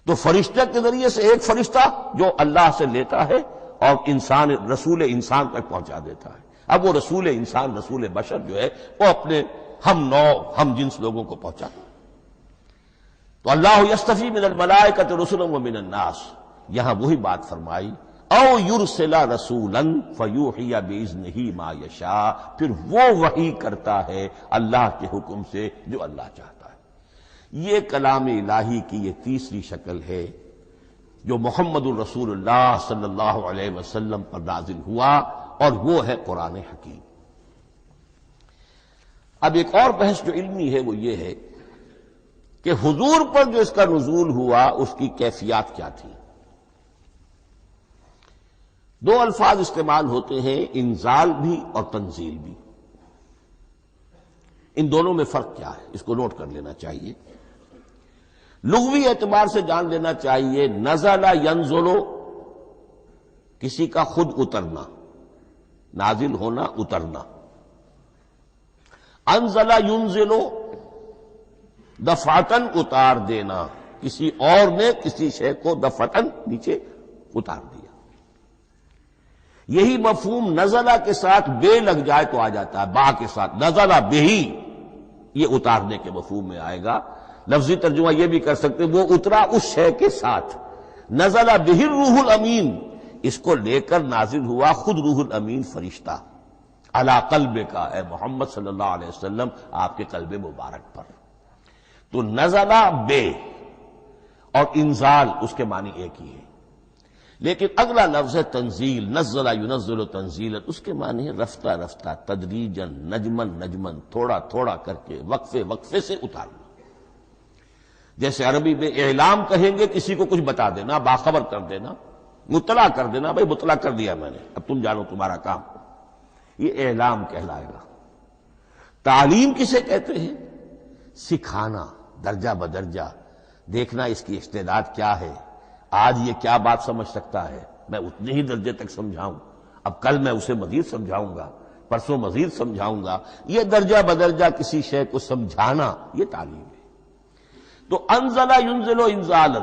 تو فرشتے کے ذریعے سے ایک فرشتہ جو اللہ سے لیتا ہے اور انسان رسول انسان تک پہنچا دیتا ہے۔ اب وہ رسول انسان، رسول بشر جو ہے وہ اپنے ہم نوع ہم جنس لوگوں کو پہنچاتا ہے۔ تو اللہ یستفی من الملائکۃ رسلا ومن الناس، یہاں وہی بات فرمائی او یرسل رسولا فیوحی باذنہ ما یشاء، پھر وہ وحی کرتا ہے اللہ کے حکم سے جو اللہ چاہتا ہے۔ یہ کلام الہی کی یہ تیسری شکل ہے جو محمد الرسول اللہ صلی اللہ علیہ وسلم پر نازل ہوا، اور وہ ہے قرآن حکیم۔ اب ایک اور بحث جو علمی ہے وہ یہ ہے کہ حضور پر جو اس کا نزول ہوا اس کی کیفیات کیا تھی۔ دو الفاظ استعمال ہوتے ہیں، انزال بھی اور تنزیل بھی۔ ان دونوں میں فرق کیا ہے اس کو نوٹ کر لینا چاہیے۔ لغوی اعتبار سے جان لینا چاہیے، نزل ینزل کسی کا خود اترنا، نازل ہونا، اترنا۔ انزل ینزل دفعتن اتار دینا، کسی اور نے کسی شے کو دفعتن نیچے اتار دیا۔ یہی مفہوم نزلہ کے ساتھ بے لگ جائے تو آ جاتا ہے، با کے ساتھ نزلہ بہی، یہ اتارنے کے مفہوم میں آئے گا۔ لفظی ترجمہ یہ بھی کر سکتے وہ اترا اس شے کے ساتھ۔ نزلہ بہ الروح الامین، اس کو لے کر نازل ہوا خود روح الامین فرشتہ علی قلبک، اے محمد صلی اللہ علیہ وسلم آپ کے قلب مبارک پر۔ تو نزلہ بے اور انزال اس کے معنی ایک ہی ہے۔ لیکن اگلا لفظ ہے تنزیل، نزل ینزل تنزیلا، اس کے معنی ہے رفتہ رفتہ، تدریجاً، نجمن نجمن، تھوڑا تھوڑا کر کے، وقفے وقفے سے اتارنا۔ جیسے عربی میں اعلام کہیں گے، کسی کو کچھ بتا دینا، باخبر کر دینا، مطلع کر دینا، بھائی مطلع کر دیا میں نے، اب تم جانو تمہارا کام، یہ اعلام کہلائے گا۔ تعلیم کسے کہتے ہیں؟ سکھانا، درجہ بدرجہ، دیکھنا اس کی استعداد کیا ہے، آج یہ کیا بات سمجھ سکتا ہے، میں اتنے ہی درجے تک سمجھاؤں، اب کل میں اسے مزید سمجھاؤں گا، پرسوں مزید سمجھاؤں گا، یہ درجہ بدرجہ کسی شے کو سمجھانا، یہ تعلیم ہے۔ تو انزل ینزل انزالا،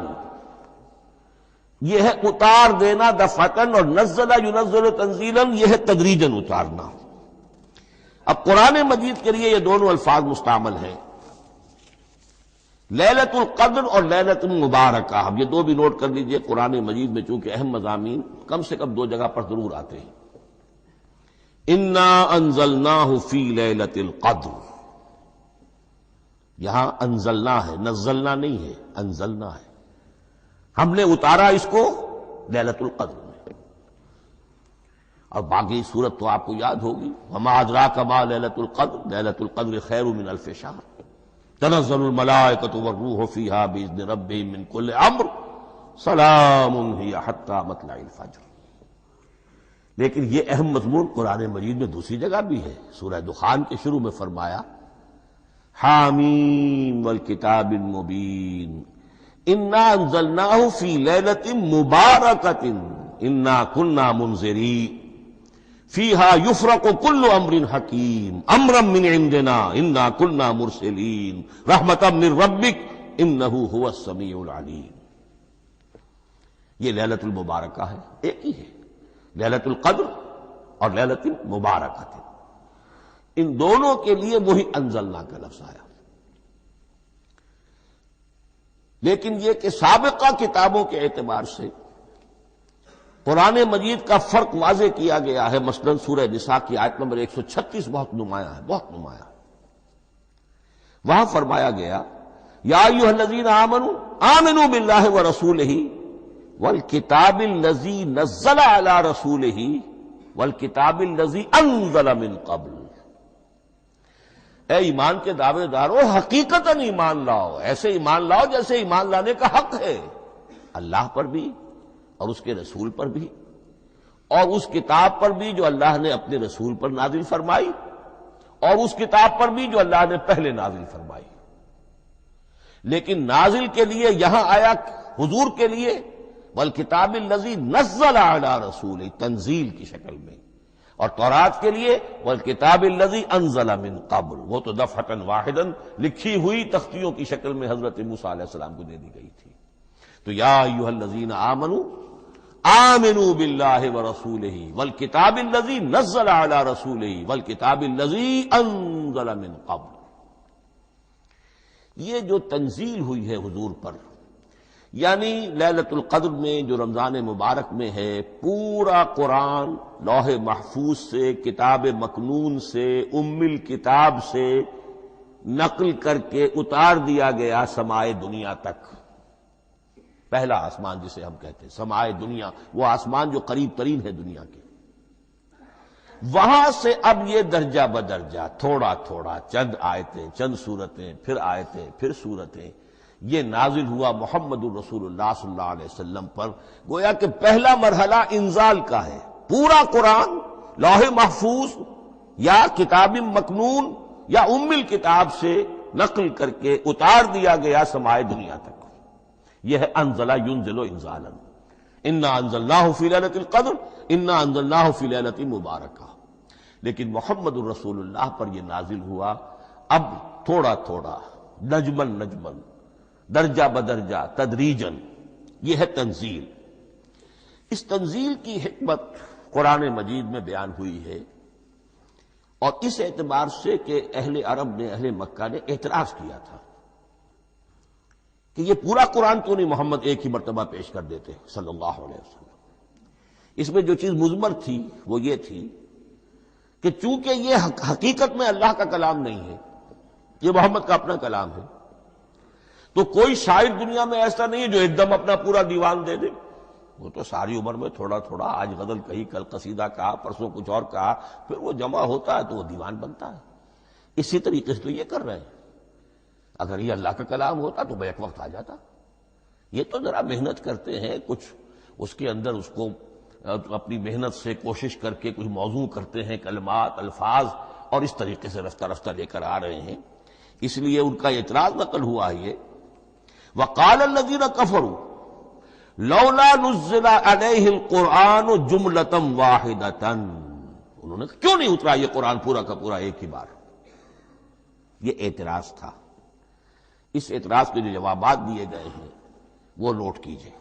یہ ہے اتار دینا دفعتاً، اور نزل ینزل تنزیلا، یہ ہے تدریجاً اتارنا۔ اب قرآن مجید کے لیے یہ دونوں الفاظ مستعمل ہیں، لیلۃ القدر اور لیلۃ المبارکہ۔ اب یہ دو بھی نوٹ کر لیجئے، قرآن مجید میں چونکہ اہم مضامین کم سے کم دو جگہ پر ضرور آتے ہیں۔ انا انزلناہ فی لیلۃ القدر، یہاں انزلنا ہے، نزلنا نہیں ہے، انزلنا ہے، ہم نے اتارا اس کو لیلۃ القدر میں۔ اور باقی صورت تو آپ کو یاد ہوگی، وما ادراک ما لیلۃ القدر، لیلۃ القدر خیر من الف شہر، تنزل الملائکۃ والروح فیہا باذن ربہم من کل امر، سلام ہی حتی مطلع الفجر۔ لیکن یہ اہم مضمون قرآن مجید میں دوسری جگہ بھی ہے، سورہ دخان کے شروع میں فرمایا حامیم والکتاب المبین انا انزلناہ فی لیلۃ مبارکۃ انا کنا منذرین فیہا یفرق کل امر حکیم امرا من عندنا انا کنا مرسلین رحمتا من ربک انہ هو السمیع العلیم۔ یہ لیلۃ المبارکہ ہے، ایک ہی ہے، لیلۃ القدر اور لیلۃ المبارکہ، ان دونوں کے لیے وہی انزلنا کا لفظ آیا۔ لیکن یہ کہ سابقہ کتابوں کے اعتبار سے قرآن مجید کا فرق واضح کیا گیا ہے، مثلا سورہ نساء کی آیت نمبر 136 بہت نمایاں ہے، بہت نمایاں۔ وہاں فرمایا گیا یا ایھا الذین آمنوا آمنوا باللہ ورسولہ والکتاب الذی نزل علی رسولہ والکتاب الذی انزل من قبل۔ اے ایمان کے دعوے دارو، حقیقتاً ایمان لاؤ، ایسے ایمان لاؤ جیسے ایمان لانے کا حق ہے، اللہ پر بھی اور اس کے رسول پر بھی، اور اس کتاب پر بھی جو اللہ نے اپنے رسول پر نازل فرمائی، اور اس کتاب پر بھی جو اللہ نے پہلے نازل فرمائی۔ لیکن نازل کے لیے یہاں آیا حضور کے لیے والکتاب الذی نزل علی رسولہ، تنزیل کی شکل میں، اور تورات کے لیے والکتاب الذی انزل من قبل، وہ تو دفعۃ واحداً لکھی ہوئی تختیوں کی شکل میں حضرت موسیٰ علیہ السلام کو دے دی گئی تھی۔ تو یا ایھا الذین آمنوا آمنوا باللہ ورسولہ والکتاب الذی نزل علی رسولہ والکتاب الذی انزل من قبل۔ یہ جو تنزیل ہوئی ہے حضور پر، یعنی لیلۃ القدر میں جو رمضان مبارک میں ہے، پورا قرآن لوح محفوظ سے، کتاب مکنون سے، ام الکتاب سے نقل کر کے اتار دیا گیا سمائے دنیا تک۔ پہلا آسمان جسے ہم کہتے ہیں سمائے دنیا، وہ آسمان جو قریب ترین ہے دنیا کے، وہاں سے اب یہ درجہ بدرجہ، تھوڑا تھوڑا، چند آیتیں، چند سورتیں، پھر آیتیں، پھر سورتیں، یہ نازل ہوا محمد الرسول اللہ صلی اللہ علیہ وسلم پر۔ گویا کہ پہلا مرحلہ انزال کا ہے، پورا قرآن لوح محفوظ یا کتاب مکنون یا ام الکتاب سے نقل کر کے اتار دیا گیا سمائے دنیا تک۔ یہ ہے انزل ینزل انزالا، انا انزلناہ فی لیلۃ القدر انا انزلناہ فی لیلۃ مبارکہ۔ لیکن محمد الرسول اللہ پر یہ نازل ہوا اب تھوڑا تھوڑا، نجمن نجمن، درجہ بدرجہ، تدریجاً، یہ ہے تنزیل۔ اس تنزیل کی حکمت قرآن مجید میں بیان ہوئی ہے، اور اس اعتبار سے کہ اہل عرب نے، اہل مکہ نے اعتراض کیا تھا کہ یہ پورا قرآن کیوں نہیں محمد ایک ہی مرتبہ پیش کر دیتے صلی اللہ علیہ وسلم۔ اس میں جو چیز مضمر تھی وہ یہ تھی کہ چونکہ یہ حقیقت میں اللہ کا کلام نہیں ہے، یہ محمد کا اپنا کلام ہے، تو کوئی شاعر دنیا میں ایسا نہیں ہے جو ایک دم اپنا پورا دیوان دے دے، وہ تو ساری عمر میں تھوڑا تھوڑا، آج غزل کہی، کل قصیدہ کہا، پرسوں کچھ اور کہا، پھر وہ جمع ہوتا ہے تو وہ دیوان بنتا ہے۔ اسی طریقے سے تو یہ کر رہے ہیں۔ اگر یہ اللہ کا کلام ہوتا تو بیک وقت آ جاتا۔ یہ تو ذرا محنت کرتے ہیں، کچھ اس کے اندر اس کو اپنی محنت سے کوشش کر کے کچھ موضوع کرتے ہیں، کلمات، الفاظ، اور اس طریقے سے رفتہ رفتہ لے کر آ رہے ہیں۔ اس لیے ان کا اعتراض نقل ہوا ہے یہ وقال الذين كفروا لولا نزل عليه القرآن جملة واحدة، انہوں نے کیوں نہیں اترا یہ قرآن پورا کا پورا ایک ہی بار؟ یہ اعتراض تھا۔ اس اعتراض کے جو جوابات دیے گئے ہیں وہ نوٹ کیجئے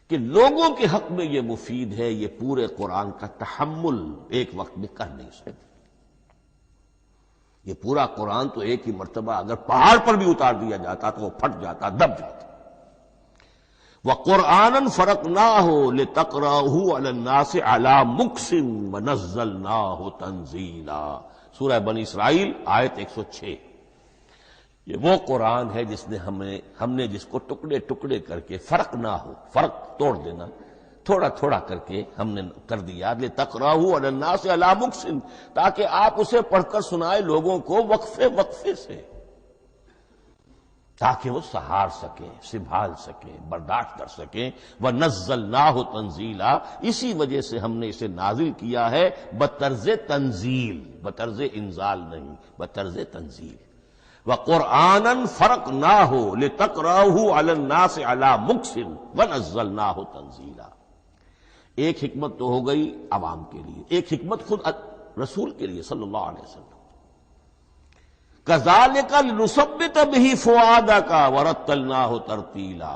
کہ لوگوں کے حق میں یہ مفید ہے، یہ پورے قرآن کا تحمل ایک وقت میں کر نہیں سکتے۔ یہ پورا قرآن تو ایک ہی مرتبہ اگر پہاڑ پر بھی اتار دیا جاتا تو وہ پھٹ جاتا، دب جاتا۔ وَقُرْآنًا فَرَقْنَاهُ لِتَقْرَأَهُ عَلَى النَّاسِ عَلَى مُكْثٍ وَنَزَّلْنَاهُ تَنزِيلًا، سورہ بنی اسرائیل آیت 106۔ یہ وہ قرآن ہے جس نے ہم نے جس کو ٹکڑے ٹکڑے کر کے، فرق نہ ہو، فرق توڑ دینا، تھوڑا تھوڑا کر کے ہم نے کر دیا، لِتَقْرَأَهُ عَلَى النَّاسِ عَلَى مُكْثٍ، تاکہ آپ اسے پڑھ کر سنائے لوگوں کو وقفے وقفے سے، تاکہ وہ سہار سکیں، سنبھال سکیں، برداشت کر سکیں۔ وَنَزَّلْنَاهُ تَنزِيلًا، اسی وجہ سے ہم نے اسے نازل کیا ہے بطرز تنزیل، بطرز انزال نہیں، بطرز تنزیل۔ وَقُرْآنًا فَرَقْنَاهُ لِتَقْرَأَهُ عَلَى النَّاسِ عَلَى مُكْثٍ وَنَزَّلْنَاهُ تَنزِيلًا۔ ایک حکمت تو ہو گئی عوام کے لیے، ایک حکمت خود رسول کے لیے صلی اللہ علیہ وسلم۔ كَذَلِكَ لِنُثَبِّتَ بِهِ فُؤَادَكَ وَرَتَّلْنَاهُ تَرْتِيلًا۔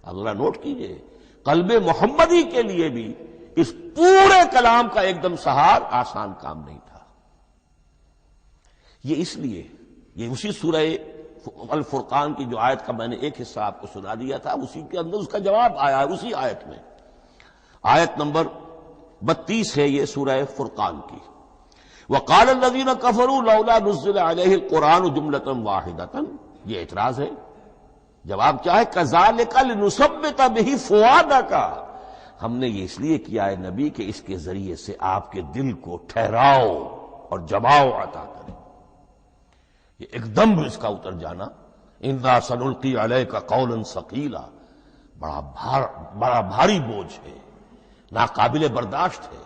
اب ذرا نوٹ کیجئے، قلب محمدی کے لیے بھی اس پورے کلام کا ایک دم سہار آسان کام نہیں تھا۔ یہ اس لیے، یہ اسی سورہ الفرقان کی جو آیت کا میں نے ایک حصہ آپ کو سنا دیا تھا، اسی کے اندر اس کا جواب آیا ہے، اسی آیت میں، آیت نمبر 32 ہے یہ سورہ فرقان کی۔ وقال الذين كفروا لولا نزل عليه القرآن جملة واحدة، یہ اعتراض ہے۔ جواب کیا ہے؟ كذلك لنثبت به فؤادك، ہم نے یہ اس لیے کیا ہے نبی کہ اس کے ذریعے سے آپ کے دل کو ٹھہراؤ اور جماؤ عطا کرے، یہ ایک دم اس کا اتر جانا۔ انا سنلقی علیک قولا ثقیلا، بڑا بھاری بوجھ ہے، ناقابل برداشت ہے،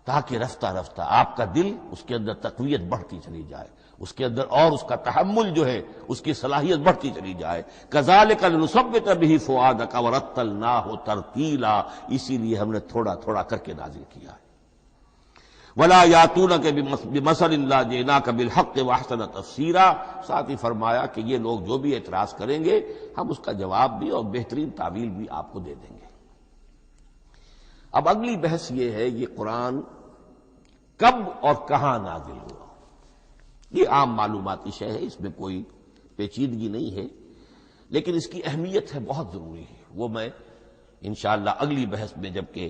تاکہ رفتہ رفتہ آپ کا دل، اس کے اندر تقویت بڑھتی چلی جائے، اس کے اندر اور اس کا تحمل جو ہے اس کی صلاحیت بڑھتی چلی جائے۔ کذالک لنثبت بہ فؤادک ورتلناہ ترتیلا، اسی لیے ہم نے تھوڑا تھوڑا کر کے نازل کیا ہے۔ ولا یاتونک بمثل الا جئناک بالحق واحسن تفسیرا، ساتھ ہی فرمایا کہ یہ لوگ جو بھی اعتراض کریں گے ہم اس کا جواب بھی اور بہترین تعویل بھی آپ کو دے دیں گے۔ اب اگلی بحث یہ ہے، یہ قرآن کب اور کہاں نازل ہوا؟ یہ عام معلوماتی شے ہے، اس میں کوئی پیچیدگی نہیں ہے، لیکن اس کی اہمیت ہے، بہت ضروری ہے، وہ میں انشاءاللہ اگلی بحث میں جبکہ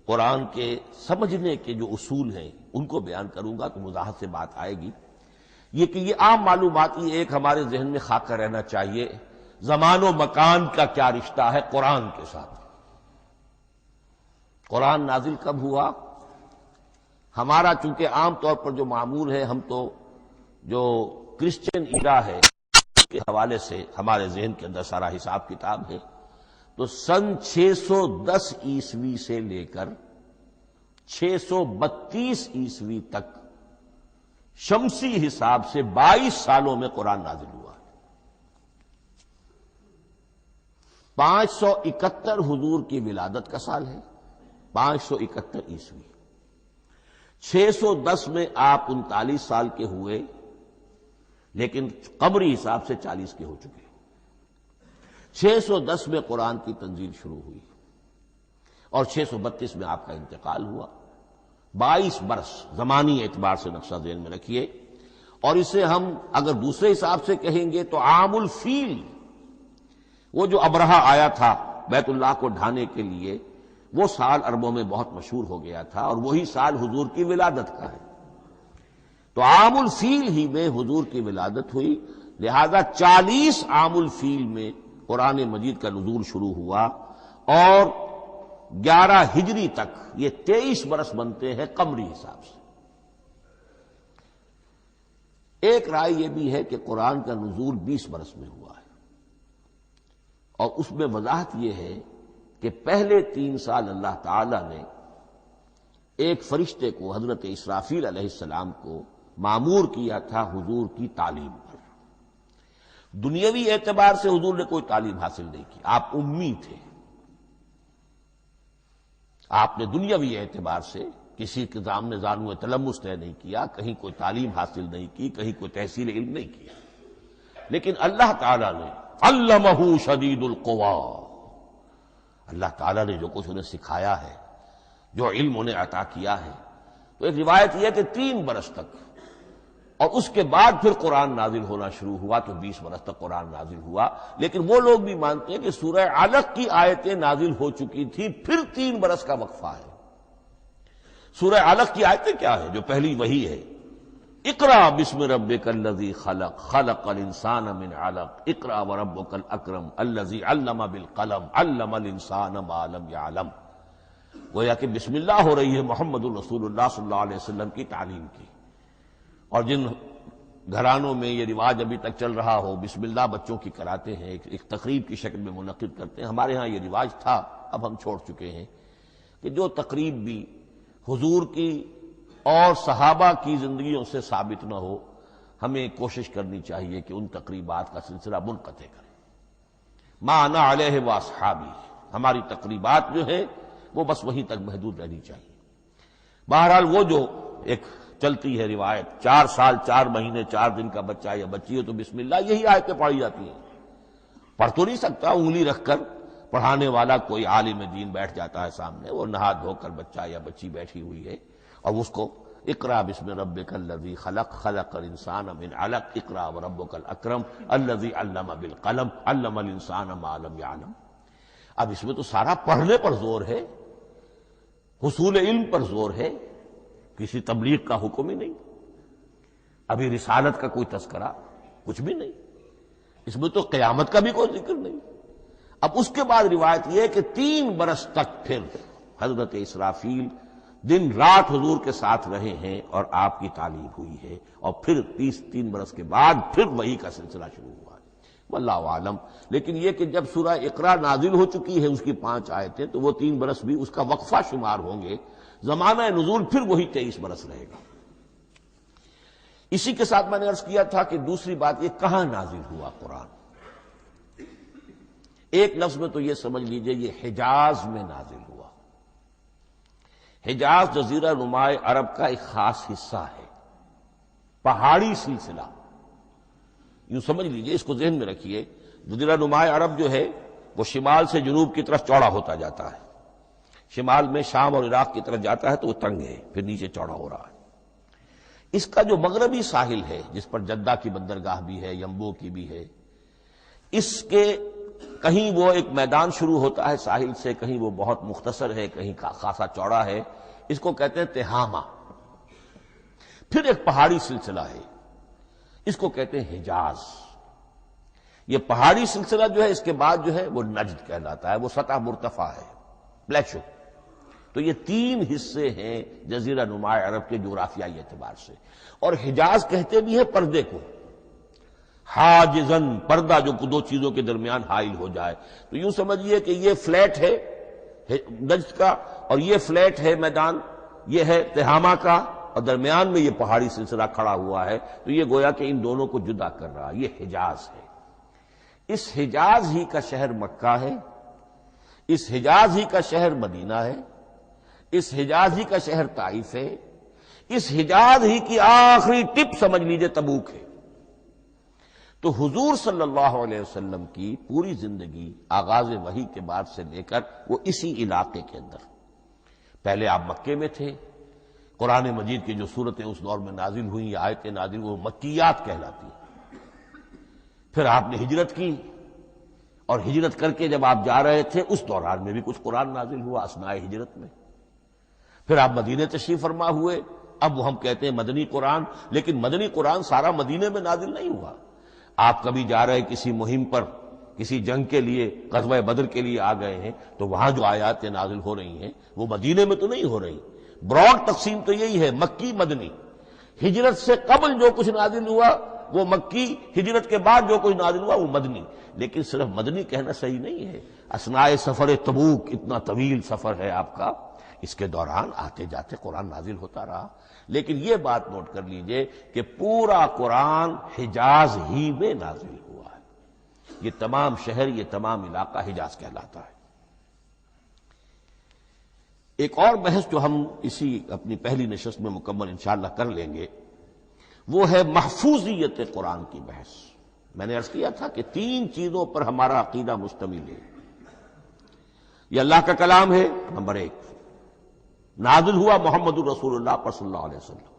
قرآن کے سمجھنے کے جو اصول ہیں ان کو بیان کروں گا تو وضاحت سے بات آئے گی۔ یہ کہ یہ عام معلوماتی ایک ہمارے ذہن میں خاکہ رہنا چاہیے، زمان و مکان کا کیا رشتہ ہے قرآن کے ساتھ۔ قرآن نازل کب ہوا؟ ہمارا چونکہ عام طور پر جو معمول ہے، ہم تو جو کرسچن ایرا ہے اس کے حوالے سے ہمارے ذہن کے اندر سارا حساب کتاب ہے، تو سن 610 عیسوی سے لے کر 632 عیسوی تک شمسی حساب سے 22 سالوں میں قرآن نازل ہوا ہے۔ 571 حضور کی ولادت کا سال ہے، 571 عیسوی۔ 610 میں آپ 39 سال کے ہوئے، لیکن قمری حساب سے 40 کے ہو چکے۔ 610 میں قرآن کی تنزیل شروع ہوئی اور 632 میں آپ کا انتقال ہوا۔ 22 برس زمانی اعتبار سے نقشہ ذہن میں رکھیے، اور اسے ہم اگر دوسرے حساب سے کہیں گے تو عام الفیل، وہ جو ابرہہ آیا تھا بیت اللہ کو ڈھانے کے لیے، وہ سال عربوں میں بہت مشہور ہو گیا تھا، اور وہی سال حضور کی ولادت کا ہے، تو عام الفیل ہی میں حضور کی ولادت ہوئی، لہذا 40 عام الفیل میں قرآن مجید کا نزول شروع ہوا، اور 11 ہجری تک یہ 23 برس بنتے ہیں قمری حساب سے۔ ایک رائے یہ بھی ہے کہ قرآن کا نزول 20 برس میں ہوا ہے، اور اس میں وضاحت یہ ہے کہ پہلے 3 سال اللہ تعالی نے ایک فرشتے کو، حضرت اسرافیل علیہ السلام کو مامور کیا تھا حضور کی تعلیم پر۔ دنیاوی اعتبار سے حضور نے کوئی تعلیم حاصل نہیں کی، آپ امی تھے۔ آپ نے دنیاوی اعتبار سے کسی کے سامنے زانو تلمس طے نہیں کیا، کہیں کوئی تعلیم حاصل نہیں کی، کہیں کوئی تحصیل علم نہیں کیا، لیکن اللہ تعالیٰ نے علمہ شدید القوا، اللہ تعالیٰ نے جو کچھ انہیں سکھایا ہے، جو علم انہیں عطا کیا ہے، تو ایک روایت یہ ہے کہ 3 برس تک، اور اس کے بعد پھر قرآن نازل ہونا شروع ہوا تو 20 برس تک قرآن نازل ہوا۔ لیکن وہ لوگ بھی مانتے ہیں کہ سورہ علق کی آیتیں نازل ہو چکی تھی، پھر 3 برس کا وقفہ ہے۔ سورہ علق کی آیتیں کیا ہے؟ جو پہلی وحی ہے، اقرا بسم ربک الذی خلق خلق الانسان من علق اقرا وربک الاکرم الذی علم بالقلم علم الانسان ما لم یعلم۔ گویا کہ بسم اللہ ہو رہی ہے محمد الرسول اللہ صلی اللہ علیہ وسلم کی تعلیم کی، اور جن گھرانوں میں یہ رواج ابھی تک چل رہا ہو، بسم اللہ بچوں کی کراتے ہیں، ایک تقریب کی شکل میں منعقد کرتے ہیں، ہمارے ہاں یہ رواج تھا، اب ہم چھوڑ چکے ہیں، کہ جو تقریب بھی حضور کی اور صحابہ کی زندگیوں سے ثابت نہ ہو، ہمیں کوشش کرنی چاہیے کہ ان تقریبات کا سلسلہ منقطع کریں۔ ما انا علیہ واصحابی، ہماری تقریبات جو ہے وہ بس وہیں تک محدود رہنی چاہیے۔ بہرحال وہ جو ایک چلتی ہے روایت، 4 سال 4 مہینے 4 دن کا بچہ یا بچی ہو تو بسم اللہ یہی آیتیں پڑھی جاتی ہیں۔ پڑھ تو نہیں سکتا، انگلی رکھ کر پڑھانے والا کوئی عالم دین بیٹھ جاتا ہے سامنے، وہ نہا دھو کر بچہ یا بچی بیٹھی ہوئی ہے، اور اس کو اقرا بسم ربک الذی خلق خلق الانسان من علق اقرا وربک الاکرم الذی علم بالقلم علم الانسان ما لم یعلم۔ اب اس میں تو سارا پڑھنے پر زور ہے، حصول علم پر زور ہے، کسی تبلیغ کا حکم ہی نہیں، ابھی رسالت کا کوئی تذکرہ کچھ بھی نہیں، اس میں تو قیامت کا بھی کوئی ذکر نہیں۔ اب اس کے بعد روایت یہ ہے کہ 3 برس تک پھر حضرت اسرافیل دن رات حضور کے ساتھ رہے ہیں اور آپ کی تعلیم ہوئی ہے، اور پھر 3 برس کے بعد پھر وحی کا سلسلہ شروع ہوا ہے، واللہ عالم۔ لیکن یہ کہ جب سورہ اقرا نازل ہو چکی ہے اس کی 5 آیتیں، تو وہ 3 برس بھی اس کا وقفہ شمار ہوں گے، زمانہ نزول پھر وہی 23 برس رہے گا۔ اسی کے ساتھ میں نے عرض کیا تھا کہ دوسری بات یہ کہاں نازل ہوا قرآن۔ ایک لفظ میں تو یہ سمجھ لیجئے یہ حجاز میں نازل ہوا۔ حجاز جزیرہ نمائے عرب کا ایک خاص حصہ ہے، پہاڑی سلسلہ، یوں سمجھ لیجئے، اس کو ذہن میں رکھیے۔ جزیرہ نمائے عرب جو ہے وہ شمال سے جنوب کی طرف چوڑا ہوتا جاتا ہے، شمال میں شام اور عراق کی طرف جاتا ہے تو وہ تنگ ہے، پھر نیچے چوڑا ہو رہا ہے۔ اس کا جو مغربی ساحل ہے، جس پر جدہ کی بندرگاہ بھی ہے، ینبو کی بھی ہے، اس کے کہیں وہ ایک میدان شروع ہوتا ہے ساحل سے، کہیں وہ بہت مختصر ہے، کہیں خاصا چوڑا ہے، اس کو کہتے ہیں تہامہ۔ پھر ایک پہاڑی سلسلہ ہے، اس کو کہتے ہیں حجاز۔ یہ پہاڑی سلسلہ جو ہے اس کے بعد جو ہے وہ نجد کہلاتا ہے، وہ سطح مرتفع ہے، پلیشو۔ تو یہ 3 حصے ہیں جزیرہ نمائے عرب کے جغرافیائی اعتبار سے، اور حجاز کہتے بھی ہیں پردے کو، حاجزن، پردہ جو 2 چیزوں کے درمیان حائل ہو جائے۔ تو یوں سمجھیے کہ یہ فلیٹ ہے نجد کا، اور یہ فلیٹ ہے میدان، یہ ہے تہامہ کا، اور درمیان میں یہ پہاڑی سلسلہ کھڑا ہوا ہے، تو یہ گویا کہ ان دونوں کو جدا کر رہا، یہ حجاز ہے۔ اس حجاز ہی کا شہر مکہ ہے، اس حجاز ہی کا شہر مدینہ ہے، اس حجاز ہی کا شہر طائف ہے، اس حجاز ہی کی آخری ٹپ سمجھ لیجئے تبوک ہے۔ تو حضور صلی اللہ علیہ وسلم کی پوری زندگی آغاز وحی کے بعد سے لے کر وہ اسی علاقے کے اندر، پہلے آپ مکے میں تھے، قرآن مجید کی جو صورتیں اس دور میں نازل ہوئیں، آیتیں نازل وہ مکیات کہلاتی ہیں۔ پھر آپ نے ہجرت کی، اور ہجرت کر کے جب آپ جا رہے تھے اس دوران میں بھی کچھ قرآن نازل ہوا اثناء ہجرت میں۔ پھر آپ مدینے تشریف فرما ہوئے، اب وہ ہم کہتے ہیں مدنی قرآن، لیکن مدنی قرآن سارا مدینے میں نازل نہیں ہوا۔ آپ کبھی جا رہے کسی مہم پر، کسی جنگ کے لیے، غزوہ بدر کے لیے آ گئے ہیں، تو وہاں جو آیات نازل ہو رہی ہیں وہ مدینے میں تو نہیں ہو رہی. براڈ تقسیم تو یہی ہے، مکی مدنی. ہجرت سے قبل جو کچھ نازل ہوا وہ مکی، ہجرت کے بعد جو کچھ نازل ہوا وہ مدنی. لیکن صرف مدنی کہنا صحیح نہیں ہے. اثناء سفر تبوک، اتنا طویل سفر ہے آپ کا، اس کے دوران آتے جاتے قرآن نازل ہوتا رہا. لیکن یہ بات نوٹ کر لیجئے کہ پورا قرآن حجاز ہی میں نازل ہوا ہے. یہ تمام شہر، یہ تمام علاقہ حجاز کہلاتا ہے. ایک اور بحث جو ہم اسی اپنی پہلی نشست میں مکمل انشاءاللہ کر لیں گے وہ ہے محفوظیت قرآن کی بحث. میں نے عرض کیا تھا کہ 3 چیزوں پر ہمارا عقیدہ مشتمل ہے. یہ اللہ کا کلام ہے، نمبر 1. نازل ہوا محمد الرسول اللہ پر صلی اللہ علیہ وسلم.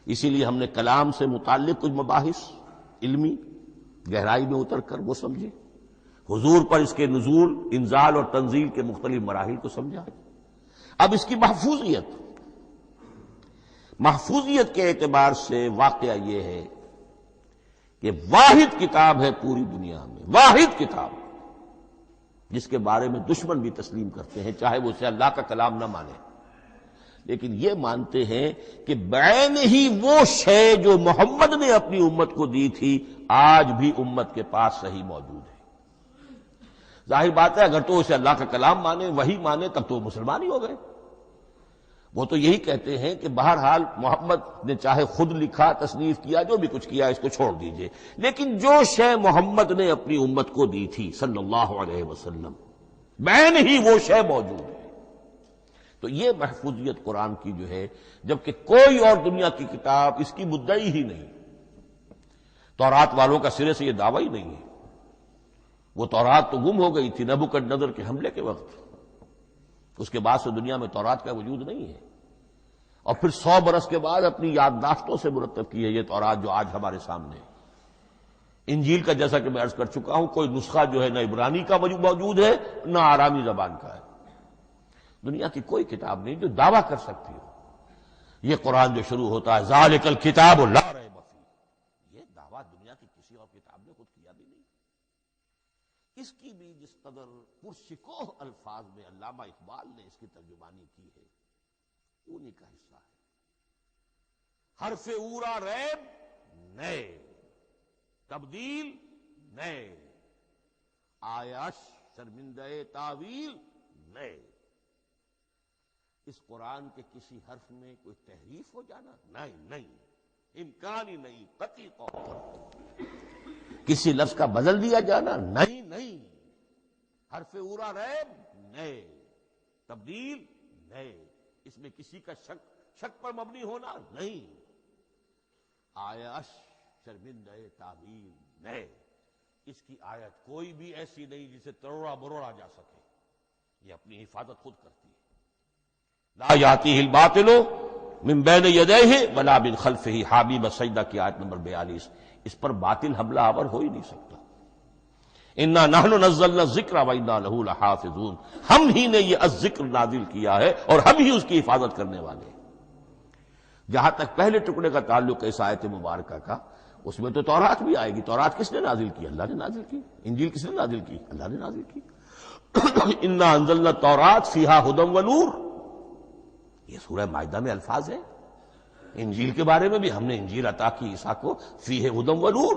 اسی لیے ہم نے کلام سے متعلق کچھ مباحث علمی گہرائی میں اتر کر وہ سمجھے. حضور پر اس کے نزول، انزال اور تنزیل کے مختلف مراحل کو سمجھا. اب اس کی محفوظیت کے اعتبار سے واقعہ یہ ہے کہ واحد کتاب ہے پوری دنیا میں، واحد کتاب جس کے بارے میں دشمن بھی تسلیم کرتے ہیں، چاہے وہ اسے اللہ کا کلام نہ مانے، لیکن یہ مانتے ہیں کہ بعین ہی وہ شے جو محمد نے اپنی امت کو دی تھی آج بھی امت کے پاس صحیح موجود ہے. ظاہر بات ہے اگر تو اسے اللہ کا کلام مانے، وہی مانے، تب تو مسلمان ہی ہو گئے. وہ تو یہی کہتے ہیں کہ بہرحال محمد نے چاہے خود لکھا، تصنیف کیا، جو بھی کچھ کیا، اس کو چھوڑ دیجئے، لیکن جو شے محمد نے اپنی امت کو دی تھی صلی اللہ علیہ وسلم بعین ہی وہ شے موجود ہے. تو یہ محفوظیت قرآن کی جو ہے، جبکہ کوئی اور دنیا کی کتاب اس کی مدعی ہی نہیں. تورات والوں کا سرے سے یہ دعویٰ ہی نہیں ہے. وہ تورات تو گم ہو گئی تھی نبوکدنضر کے حملے کے وقت. اس کے بعد سے دنیا میں تورات کا وجود نہیں ہے. اور پھر 100 برس کے بعد اپنی یادداشتوں سے مرتب کی ہے یہ تورات جو آج ہمارے سامنے ہے. انجیل کا جیسا کہ میں عرض کر چکا ہوں کوئی نسخہ جو ہے نہ عبرانی کا موجود ہے نہ آرامی زبان کا ہے. دنیا کی کوئی کتاب نہیں جو دعویٰ کر سکتی ہو. یہ قرآن جو شروع ہوتا ہے ذالک الکتاب لا ریب فیہ، یہ دعویٰ دنیا کی کسی اور کتاب نے خود کیا بھی نہیں. اس کی بھی جس قدر پرشکوہ الفاظ میں علامہ اقبال نے اس کی ترجمانی کی ہے انہی کا حصہ ہے. حرف اورا ریب نئے، تبدیل نئے، آیش شرمندہ تعویل نئے. اس قرآن کے کسی حرف میں کوئی تحریف ہو جانا نہیں، امکان ہی نہیں. قطعی طور پر کسی لفظ کا بدل دیا جانا نہیں. حرف اورا ریب نئے، تبدیل نئے، اس میں کسی کا شک پر مبنی ہونا نہیں. آیش شرمندہ تعویل نئے. اس کی آیت کوئی بھی ایسی نہیں جسے تروڑا مروڑا جا سکے. یہ اپنی حفاظت خود کرتی ہے. لا یاتیہ الباطل من بین یدیہ ولا من خلفہ، حامیم سجدہ کی آیت نمبر 42. اس پر باطل حملہ آور ہو ہی نہیں سکتا. انا نحن نزلنا الذکر وانا لہ لحافظون، ہم ہی نے یہ الذکر نازل کیا ہے اور ہم ہی اس کی حفاظت کرنے والے ہیں. جہاں تک پہلے ٹکڑے کا تعلق ہے اس آیت مبارکہ کا، اس میں تو تورات بھی آئے گی. تورات کس نے نازل کی؟ اللہ نے نازل کی. انجیل کس نے نازل کی؟ اللہ نے نازل کی. انا انزلنا التوراۃ فیہا ھدی ونور، یہ سورہ مائدہ میں الفاظ ہیں. انجیل کے بارے میں بھی ہم نے انجیل عطا کی عیسیٰ کو، فیہ ھدی ونور.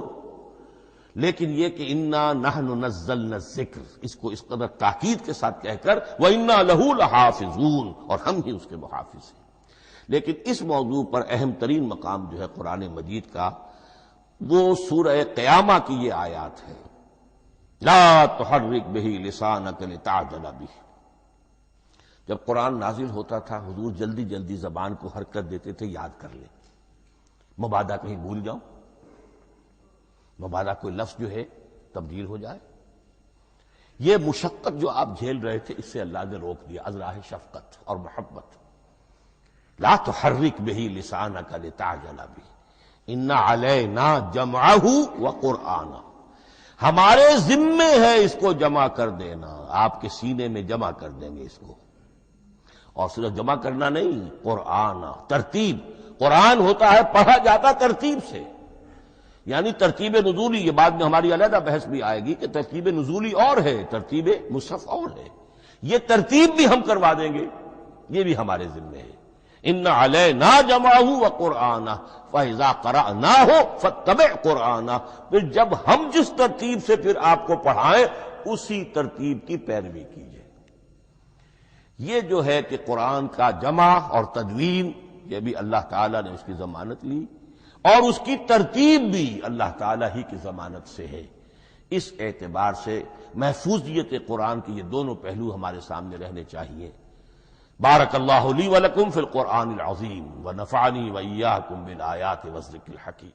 لیکن یہ کہ انا نحن نزلنا الذکر، اس کو اس قدر تاکید کے ساتھ کہہ کر وانا لہ لحافظون، اور ہم ہی اس کے محافظ ہیں. لیکن اس موضوع پر اہم ترین مقام جو ہے قرآن مجید کا وہ سورہ قیامہ کی یہ آیات ہے. لا تحرک بہ لسانک لتعجل بہ. جب قرآن نازل ہوتا تھا حضور جلدی جلدی زبان کو حرکت دیتے تھے، یاد کر لیں، مبادا کہیں بھول جاؤ، مبادا کوئی لفظ جو ہے تبدیل ہو جائے. یہ مشقت جو آپ جھیل رہے تھے اس سے اللہ نے روک دیا از راہ شفقت اور محبت. لا تحرک بہ لسانک لتعجل بہ ان علینا جمعہ وقرآنہ، ہمارے ذمے ہے اس کو جمع کر دینا، آپ کے سینے میں جمع کر دیں گے اس کو. اور صرف جمع کرنا نہیں، قرآن ترتیب. قرآن ہوتا ہے پڑھا جاتا ترتیب سے. یعنی ترتیب نزولی، یہ بعد میں ہماری علیحدہ بحث بھی آئے گی کہ ترتیب نزولی اور ہے، ترتیب مصحف اور ہے، یہ ترتیب بھی ہم کروا دیں گے، یہ بھی ہمارے ذمہ ہے۔ ان علینا جمعہ وقرآنہ فاذا قرأناہ فاتبع قرآنہ، پھر جب ہم جس ترتیب سے پھر آپ کو پڑھائیں اسی ترتیب کی پیروی کیجیے۔ یہ جو ہے کہ قرآن کا جمع اور تدوین، یہ بھی اللہ تعالیٰ نے اس کی ضمانت لی، اور اس کی ترتیب بھی اللہ تعالیٰ ہی کی ضمانت سے ہے۔ اس اعتبار سے محفوظیت قرآن کے یہ دونوں پہلو ہمارے سامنے رہنے چاہیے۔ بارک اللہ لی ولکم فی القرآن العظیم ونفعنی وإیاکم بالآیات والذکر الحکیم۔